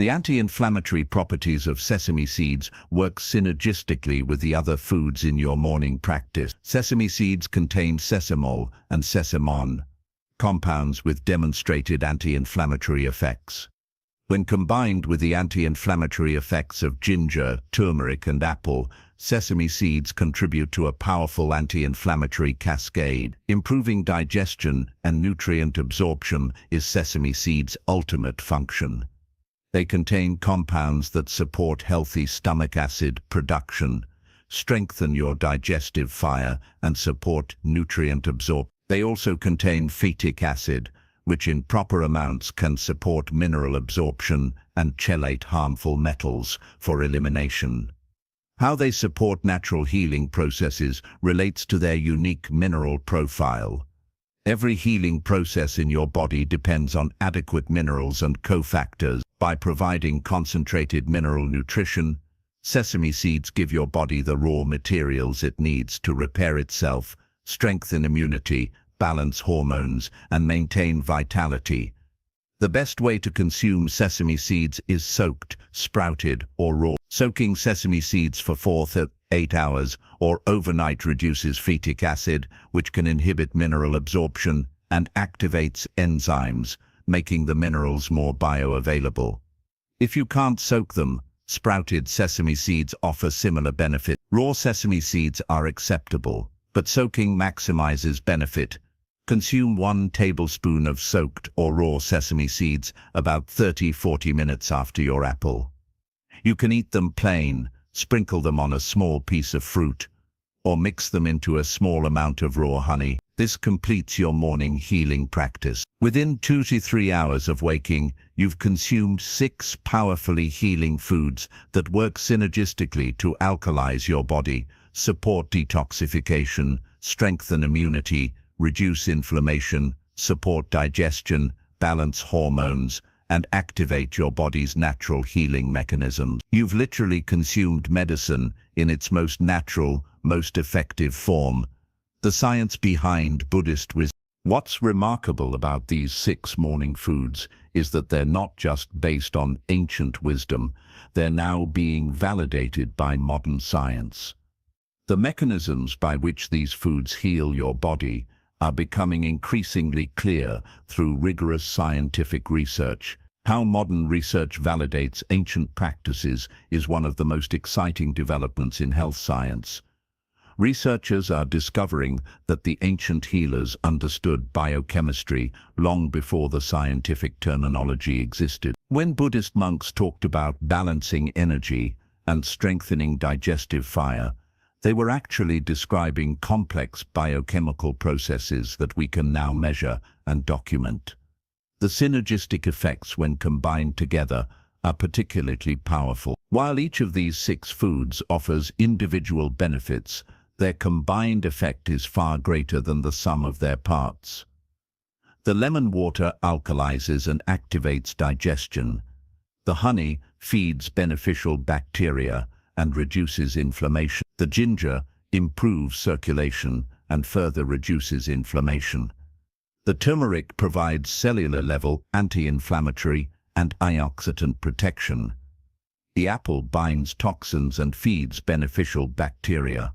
The anti-inflammatory properties of sesame seeds work synergistically with the other foods in your morning practice. Sesame seeds contain sesamol and sesamon, compounds with demonstrated anti-inflammatory effects. When combined with the anti-inflammatory effects of ginger, turmeric, and apple, sesame seeds contribute to a powerful anti-inflammatory cascade. Improving digestion and nutrient absorption is sesame seeds' ultimate function. They contain compounds that support healthy stomach acid production, strengthen your digestive fire, and support nutrient absorption. They also contain phytic acid, which in proper amounts can support mineral absorption and chelate harmful metals for elimination. How they support natural healing processes relates to their unique mineral profile. Every healing process in your body depends on adequate minerals and cofactors. By providing concentrated mineral nutrition, sesame seeds give your body the raw materials it needs to repair itself, strengthen immunity, balance hormones, and maintain vitality. The best way to consume sesame seeds is soaked, sprouted, or raw. Soaking sesame seeds for 4 to 8 hours or overnight reduces phytic acid, which can inhibit mineral absorption and activates enzymes, making the minerals more bioavailable. If you can't soak them, sprouted sesame seeds offer similar benefit. Raw sesame seeds are acceptable, but soaking maximizes benefit. Consume 1 tablespoon of soaked or raw sesame seeds about 30–40 minutes after your apple. You can eat them plain, sprinkle them on a small piece of fruit, or mix them into a small amount of raw honey. This completes your morning healing practice. Within 2 to 3 hours of waking, you've consumed 6 powerfully healing foods that work synergistically to alkalize your body, support detoxification, strengthen immunity, reduce inflammation, support digestion, balance hormones, and activate your body's natural healing mechanisms. You've literally consumed medicine in its most natural, most effective form. The science behind Buddhist wisdom. What's remarkable about these 6 morning foods is that they're not just based on ancient wisdom, they're now being validated by modern science. The mechanisms by which these foods heal your body are becoming increasingly clear through rigorous scientific research. How modern research validates ancient practices is one of the most exciting developments in health science. Researchers are discovering that the ancient healers understood biochemistry long before the scientific terminology existed. When Buddhist monks talked about balancing energy and strengthening digestive fire, they were actually describing complex biochemical processes that we can now measure and document. The synergistic effects when combined together are particularly powerful. While each of these 6 foods offers individual benefits, their combined effect is far greater than the sum of their parts. The lemon water alkalizes and activates digestion. The honey feeds beneficial bacteria and reduces inflammation. The ginger improves circulation and further reduces inflammation. The turmeric provides cellular-level anti-inflammatory and antioxidant protection. The apple binds toxins and feeds beneficial bacteria.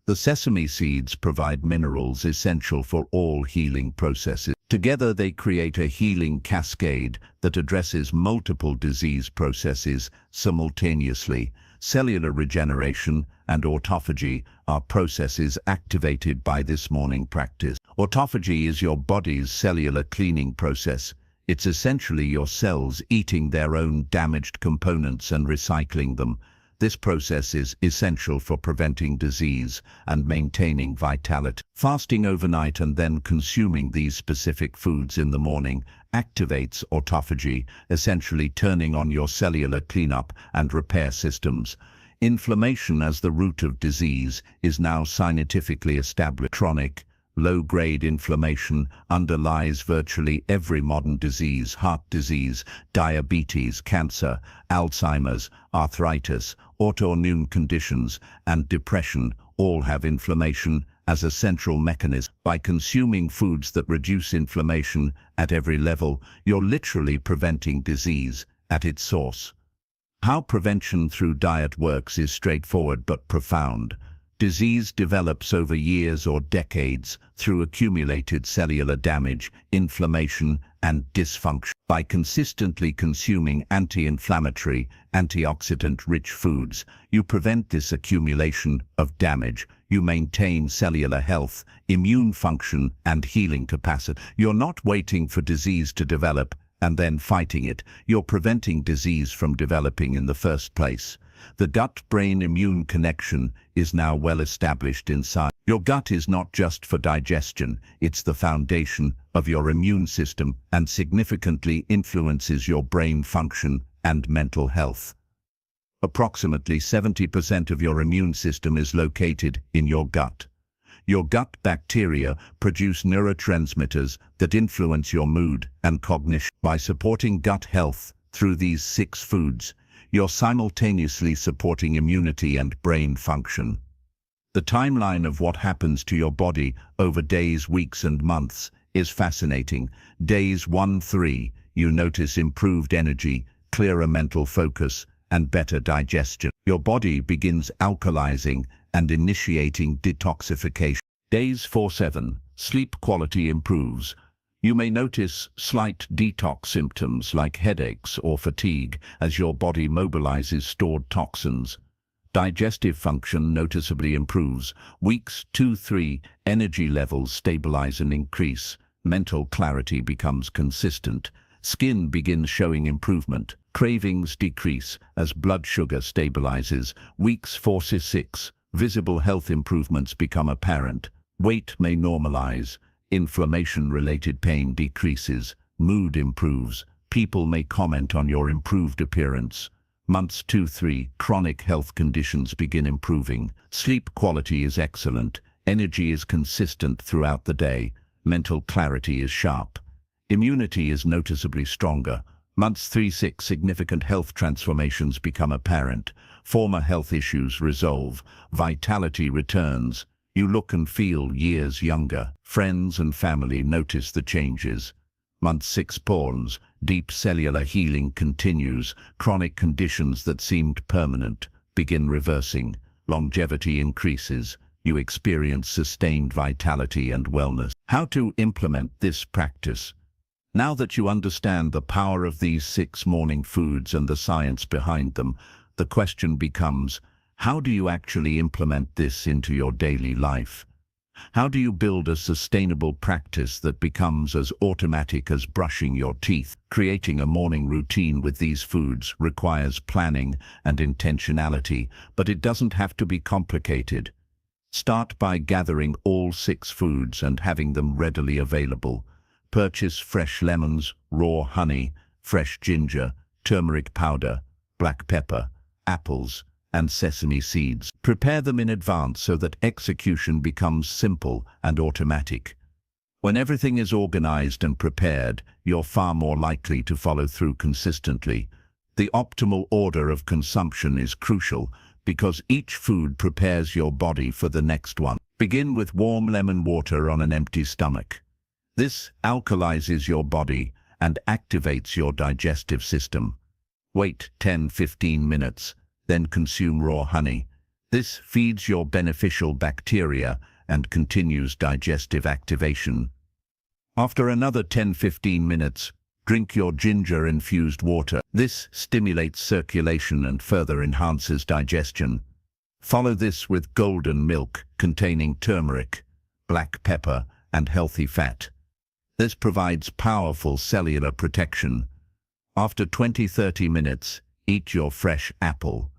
The sesame seeds provide minerals essential for all healing processes. Together they create a healing cascade that addresses multiple disease processes simultaneously. Cellular regeneration and autophagy are processes activated by this morning practice. Autophagy is your body's cellular cleaning process. It's essentially your cells eating their own damaged components and recycling them. This process is essential for preventing disease and maintaining vitality. Fasting overnight and then consuming these specific foods in the morning activates autophagy, essentially turning on your cellular cleanup and repair systems. Inflammation as the root of disease is now scientifically established. Chronic, low-grade inflammation underlies virtually every modern disease: heart disease, diabetes, cancer, Alzheimer's, arthritis, autoimmune conditions, and depression all have inflammation as a central mechanism. By consuming foods that reduce inflammation at every level, you're literally preventing disease at its source. How prevention through diet works is straightforward but profound. Disease develops over years or decades through accumulated cellular damage, inflammation, and dysfunction. By consistently consuming anti-inflammatory, antioxidant-rich foods, you prevent this accumulation of damage. You maintain cellular health, immune function, and healing capacity. You're not waiting for disease to develop and then fighting it. You're preventing disease from developing in the first place. The gut-brain immune connection is now well established in science. Your gut is not just for digestion, it's the foundation of your immune system and significantly influences your brain function and mental health. Approximately 70% of your immune system is located in your gut. Your gut bacteria produce neurotransmitters that influence your mood and cognition. By supporting gut health through these 6 foods, you're simultaneously supporting immunity and brain function. The timeline of what happens to your body over days, weeks, and months is fascinating. Days 1-3, you notice improved energy, clearer mental focus, and better digestion. Your body begins alkalizing and initiating detoxification. Days 4-7, sleep quality improves. You may notice slight detox symptoms like headaches or fatigue as your body mobilizes stored toxins. Digestive function noticeably improves. Weeks 2-3, energy levels stabilize and increase. Mental clarity becomes consistent. Skin begins showing improvement. Cravings decrease as blood sugar stabilizes. Weeks 4-6, visible health improvements become apparent. Weight may normalize. Inflammation-related pain decreases. Mood improves. People may comment on your improved appearance. Months 2-3, chronic health conditions begin improving. Sleep quality is excellent. Energy is consistent throughout the day. Mental clarity is sharp. Immunity is noticeably stronger. Months 3-6, significant health transformations become apparent. Former health issues resolve. Vitality returns. You look and feel years younger. Friends and family notice the changes. Month 6 pawns, deep cellular healing continues. Chronic conditions that seemed permanent begin reversing. Longevity increases. You experience sustained vitality and wellness. How to implement this practice? Now that you understand the power of these 6 morning foods and the science behind them, the question becomes, how do you actually implement this into your daily life? How do you build a sustainable practice that becomes as automatic as brushing your teeth? Creating a morning routine with these foods requires planning and intentionality, but it doesn't have to be complicated. Start by gathering all 6 foods and having them readily available. Purchase fresh lemons, raw honey, fresh ginger, turmeric powder, black pepper, apples, and sesame seeds. Prepare them in advance so that execution becomes simple and automatic. When everything is organized and prepared, you're far more likely to follow through consistently. The optimal order of consumption is crucial because each food prepares your body for the next one. Begin with warm lemon water on an empty stomach. This alkalizes your body and activates your digestive system. Wait 10-15 minutes. Then consume raw honey. This feeds your beneficial bacteria and continues digestive activation. After another 10-15 minutes, drink your ginger-infused water. This stimulates circulation and further enhances digestion. Follow this with golden milk containing turmeric, black pepper, and healthy fat. This provides powerful cellular protection. After 20-30 minutes, eat your fresh apple.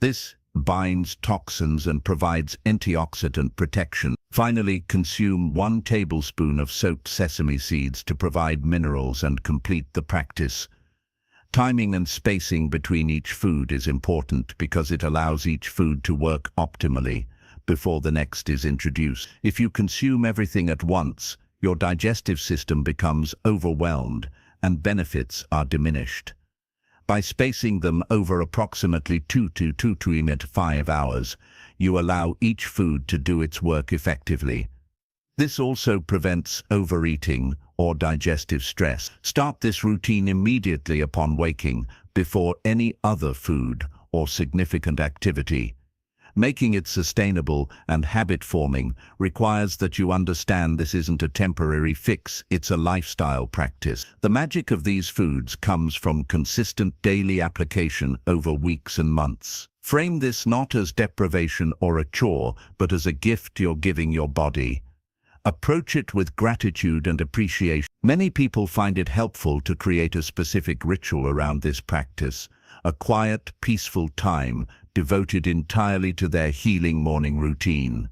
This binds toxins and provides antioxidant protection. Finally, consume 1 tablespoon of soaked sesame seeds to provide minerals and complete the practice. Timing and spacing between each food is important because it allows each food to work optimally before the next is introduced. If you consume everything at once, your digestive system becomes overwhelmed and benefits are diminished. By spacing them over approximately 2 to 5 hours, you allow each food to do its work effectively. This also prevents overeating or digestive stress. Start this routine immediately upon waking, before any other food or significant activity. Making it sustainable and habit-forming requires that you understand this isn't a temporary fix, it's a lifestyle practice. The magic of these foods comes from consistent daily application over weeks and months. Frame this not as deprivation or a chore, but as a gift you're giving your body. Approach it with gratitude and appreciation. Many people find it helpful to create a specific ritual around this practice, a quiet, peaceful time devoted entirely to their healing morning routine.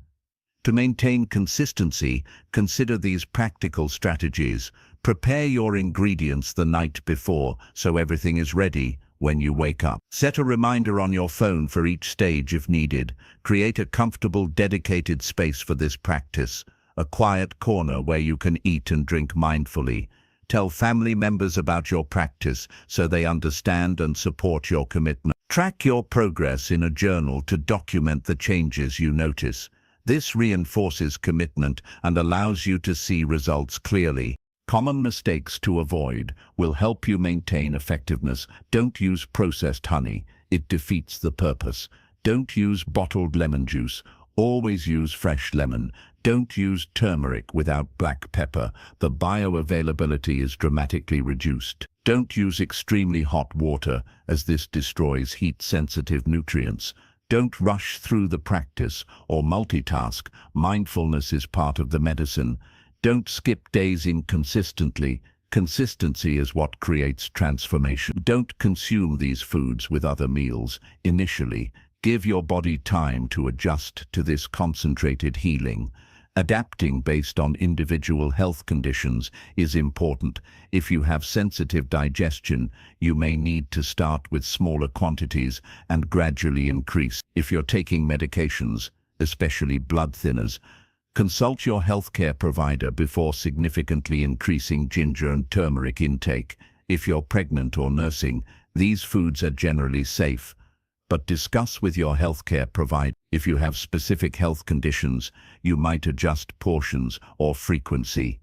To maintain consistency, consider these practical strategies. Prepare your ingredients the night before so everything is ready when you wake up. Set a reminder on your phone for each stage if needed. Create a comfortable, dedicated space for this practice, a quiet corner where you can eat and drink mindfully. Tell family members about your practice so they understand and support your commitment. Track your progress in a journal to document the changes you notice. This reinforces commitment and allows you to see results clearly. Common mistakes to avoid will help you maintain effectiveness. Don't use processed honey. It defeats the purpose. Don't use bottled lemon juice. Always use fresh lemon. Don't use turmeric without black pepper. The bioavailability is dramatically reduced. Don't use extremely hot water, as this destroys heat-sensitive nutrients. Don't rush through the practice or multitask. Mindfulness is part of the medicine. Don't skip days inconsistently. Consistency is what creates transformation. Don't consume these foods with other meals initially. Give your body time to adjust to this concentrated healing. Adapting based on individual health conditions is important. If you have sensitive digestion, you may need to start with smaller quantities and gradually increase. If you're taking medications, especially blood thinners, consult your healthcare provider before significantly increasing ginger and turmeric intake. If you're pregnant or nursing, these foods are generally safe, but discuss with your healthcare provider. If you have specific health conditions, you might adjust portions or frequency.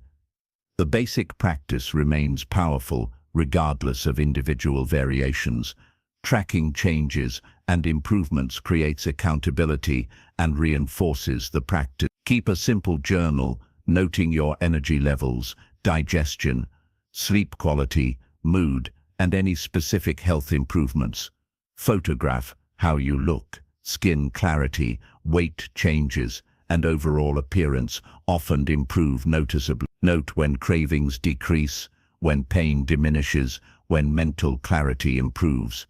The basic practice remains powerful regardless of individual variations. Tracking changes and improvements creates accountability and reinforces the practice. Keep a simple journal, noting your energy levels, digestion, sleep quality, mood, and any specific health improvements. Photograph how you look. Skin clarity, weight changes, and overall appearance often improve noticeably. Note when cravings decrease, when pain diminishes, when mental clarity improves.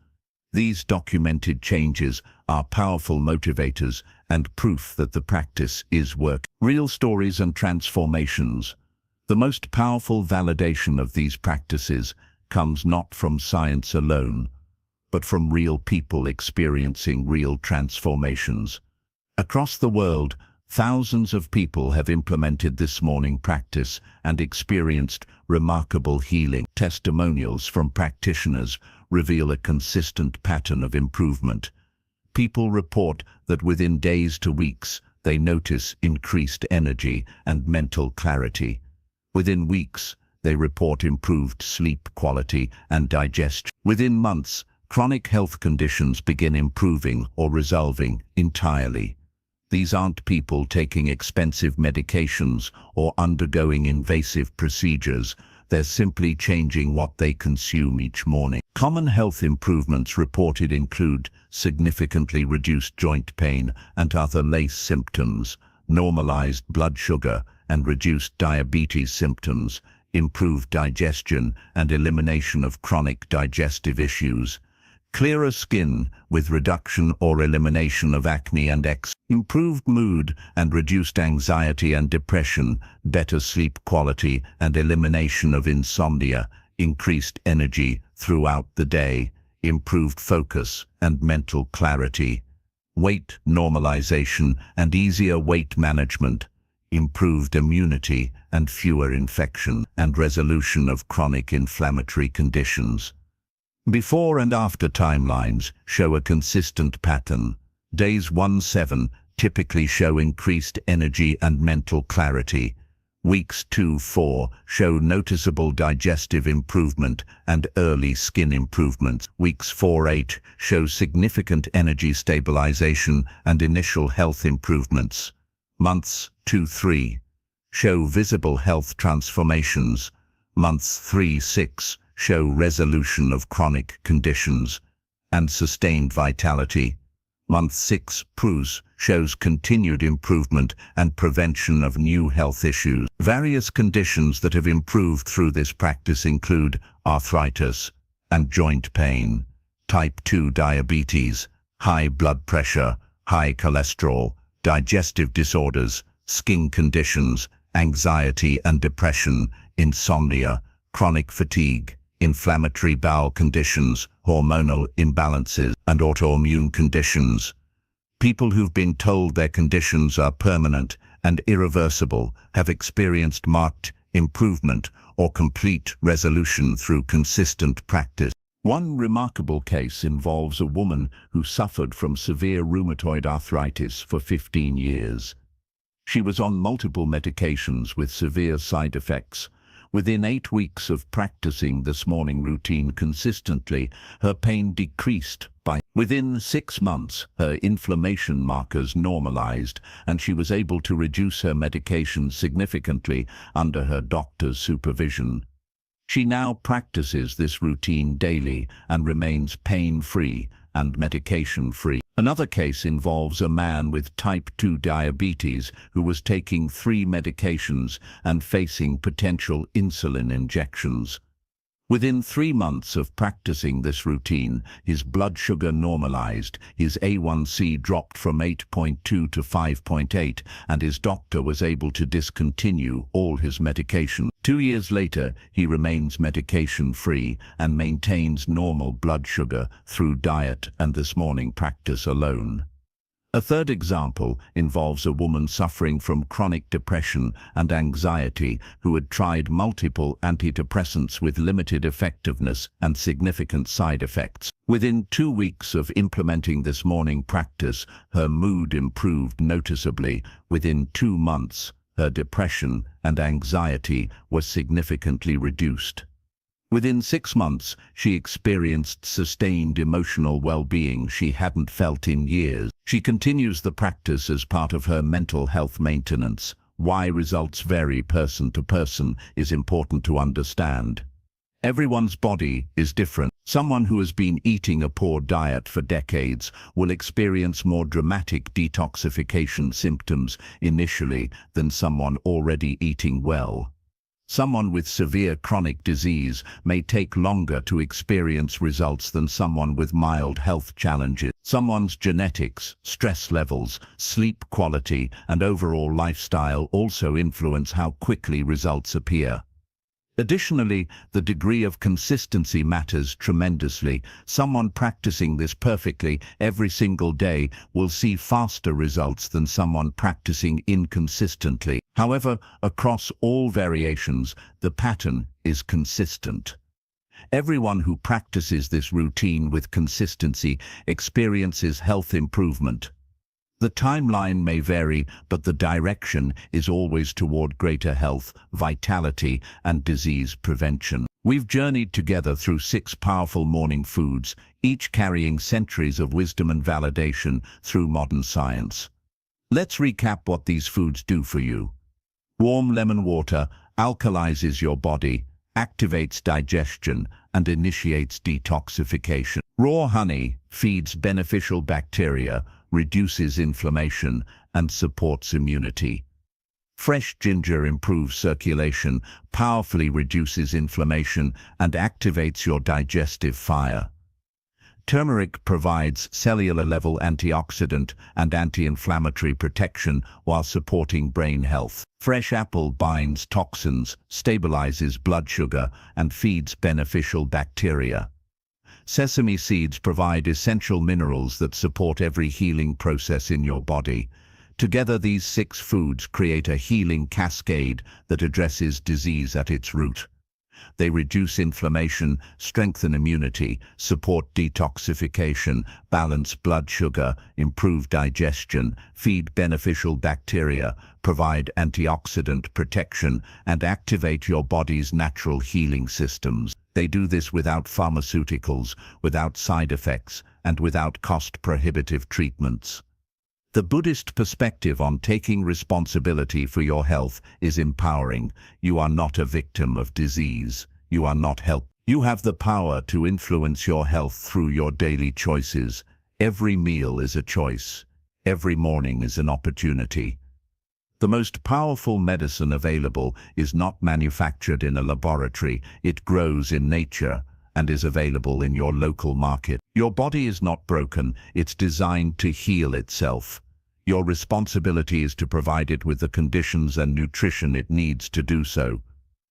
These documented changes are powerful motivators and proof that the practice is working. Real stories and transformations. The most powerful validation of these practices comes not from science alone, but from real people experiencing real transformations. Across the world, thousands of people have implemented this morning practice and experienced remarkable healing. Testimonials from practitioners reveal a consistent pattern of improvement. People report that within days to weeks, they notice increased energy and mental clarity. Within weeks, they report improved sleep quality and digestion. Within months, chronic health conditions begin improving or resolving entirely. These aren't people taking expensive medications or undergoing invasive procedures. They're simply changing what they consume each morning. Common health improvements reported include significantly reduced joint pain and other LACE symptoms, normalized blood sugar and reduced diabetes symptoms, improved digestion and elimination of chronic digestive issues, clearer skin with reduction or elimination of acne and eczema, improved mood and reduced anxiety and depression, better sleep quality and elimination of insomnia, increased energy throughout the day, improved focus and mental clarity, weight normalization and easier weight management, improved immunity and fewer infections, and resolution of chronic inflammatory conditions. Before and after timelines show a consistent pattern. Days 1-7 typically show increased energy and mental clarity. Weeks 2-4 show noticeable digestive improvement and early skin improvements. Weeks 4-8 show significant energy stabilization and initial health improvements. Months 2-3 show visible health transformations. Months 3-6 show resolution of chronic conditions and sustained vitality. Month 6 PRUS shows continued improvement and prevention of new health issues. Various conditions that have improved through this practice include arthritis and joint pain, type 2 diabetes, high blood pressure, high cholesterol, digestive disorders, skin conditions, anxiety and depression, insomnia, chronic fatigue, inflammatory bowel conditions, hormonal imbalances, and autoimmune conditions. People who've been told their conditions are permanent and irreversible have experienced marked improvement or complete resolution through consistent practice. One remarkable case involves a woman who suffered from severe rheumatoid arthritis for 15 years. She was on multiple medications with severe side effects. Within 8 weeks of practicing this morning routine consistently, her pain decreased by. Within 6 months, her inflammation markers normalized, and she was able to reduce her medication significantly under her doctor's supervision. She now practices this routine daily and remains pain-free and medication-free. Another case involves a man with type 2 diabetes who was taking 3 medications and facing potential insulin injections. Within 3 months of practicing this routine, his blood sugar normalized, his A1C dropped from 8.2 to 5.8, and his doctor was able to discontinue all his medication. 2 years later, he remains medication-free and maintains normal blood sugar through diet and this morning practice alone. A third example involves a woman suffering from chronic depression and anxiety who had tried multiple antidepressants with limited effectiveness and significant side effects. Within 2 weeks of implementing this morning practice, her mood improved noticeably. Within 2 months, her depression and anxiety were significantly reduced. Within 6 months, she experienced sustained emotional well-being she hadn't felt in years. She continues the practice as part of her mental health maintenance. Why results vary person to person is important to understand. Everyone's body is different. Someone who has been eating a poor diet for decades will experience more dramatic detoxification symptoms initially than someone already eating well. Someone with severe chronic disease may take longer to experience results than someone with mild health challenges. Someone's genetics, stress levels, sleep quality, and overall lifestyle also influence how quickly results appear. Additionally, the degree of consistency matters tremendously. Someone practicing this perfectly every single day will see faster results than someone practicing inconsistently. However, across all variations, the pattern is consistent. Everyone who practices this routine with consistency experiences health improvement. The timeline may vary, but the direction is always toward greater health, vitality, and disease prevention. We've journeyed together through 6 powerful morning foods, each carrying centuries of wisdom and validation through modern science. Let's recap what these foods do for you. Warm lemon water alkalizes your body, activates digestion, and initiates detoxification. Raw honey feeds beneficial bacteria, reduces inflammation, and supports immunity. Fresh ginger improves circulation, powerfully reduces inflammation, and activates your digestive fire. Turmeric provides cellular-level antioxidant and anti-inflammatory protection while supporting brain health. Fresh apple binds toxins, stabilizes blood sugar, and feeds beneficial bacteria. Sesame seeds provide essential minerals that support every healing process in your body. Together, these 6 foods create a healing cascade that addresses disease at its root. They reduce inflammation, strengthen immunity, support detoxification, balance blood sugar, improve digestion, feed beneficial bacteria, provide antioxidant protection, and activate your body's natural healing systems. They do this without pharmaceuticals, without side effects, and without cost-prohibitive treatments. The Buddhist perspective on taking responsibility for your health is empowering. You are not a victim of disease. You are not helpless. You have the power to influence your health through your daily choices. Every meal is a choice. Every morning is an opportunity. The most powerful medicine available is not manufactured in a laboratory. It grows in nature and is available in your local market. Your body is not broken. It's designed to heal itself. Your responsibility is to provide it with the conditions and nutrition it needs to do so.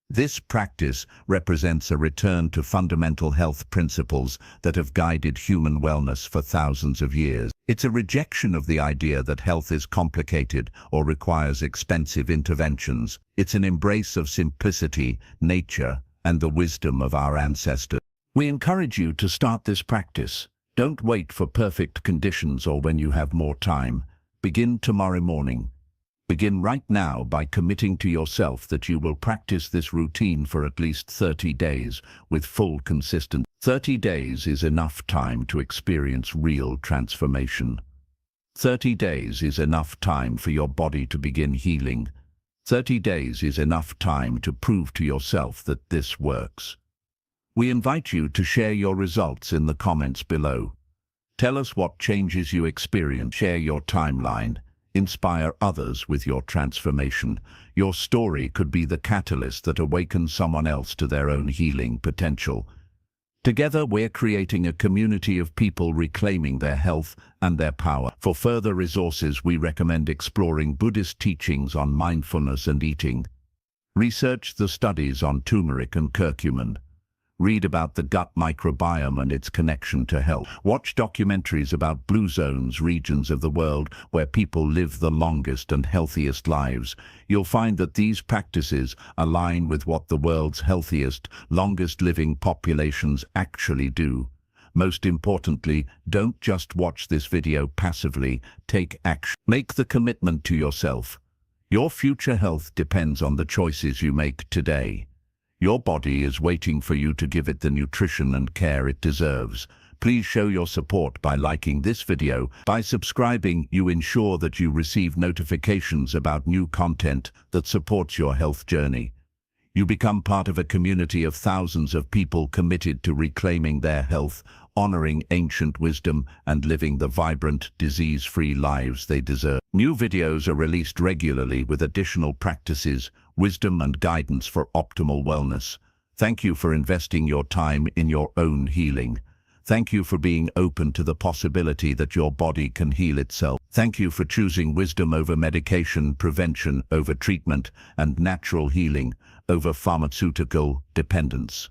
This practice represents a return to fundamental health principles that have guided human wellness for thousands of years. It's a rejection of the idea that health is complicated or requires expensive interventions. It's an embrace of simplicity, nature, and the wisdom of our ancestors. We encourage you to start this practice. Don't wait for perfect conditions or when you have more time. Begin tomorrow morning. Begin right now by committing to yourself that you will practice this routine for at least 30 days with full consistency. 30 days is enough time to experience real transformation. 30 days is enough time for your body to begin healing. 30 days is enough time to prove to yourself that this works. We invite you to share your results in the comments below. Tell us what changes you experience. Share your timeline. Inspire others with your transformation. Your story could be the catalyst that awakens someone else to their own healing potential. Together, we're creating a community of people reclaiming their health and their power. For further resources, we recommend exploring Buddhist teachings on mindfulness and eating. Research the studies on turmeric and curcumin. Read about the gut microbiome and its connection to health. Watch documentaries about blue zones, regions of the world where people live the longest and healthiest lives. You'll find that these practices align with what the world's healthiest, longest living populations actually do. Most importantly, don't just watch this video passively, take action. Make the commitment to yourself. Your future health depends on the choices you make today. Your body is waiting for you to give it the nutrition and care it deserves. Please show your support by liking this video. By subscribing, you ensure that you receive notifications about new content that supports your health journey. You become part of a community of thousands of people committed to reclaiming their health, honoring ancient wisdom, and living the vibrant, disease-free lives they deserve. New videos are released regularly with additional practices, wisdom, and guidance for optimal wellness. Thank you for investing your time in your own healing. Thank you for being open to the possibility that your body can heal itself. Thank you for choosing wisdom over medication, prevention over treatment, and natural healing over pharmaceutical dependence.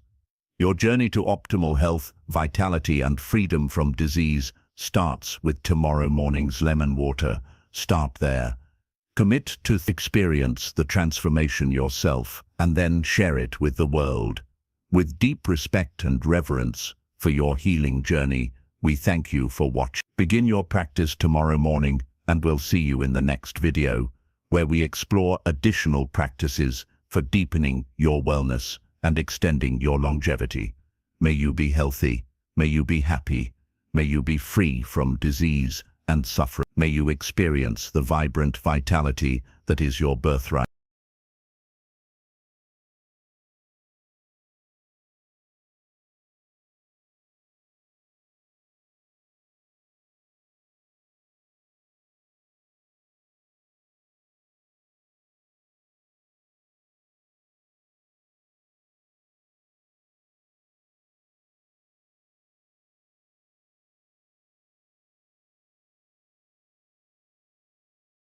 Your journey to optimal health, vitality, and freedom from disease starts with tomorrow morning's lemon water. Start there. Commit to experience the transformation yourself and then share it with the world. With deep respect and reverence for your healing journey, we thank you for watching. Begin your practice tomorrow morning, and we'll see you in the next video, where we explore additional practices for deepening your wellness and extending your longevity. May you be healthy, may you be happy, may you be free from disease and suffering. May you experience the vibrant vitality that is your birthright.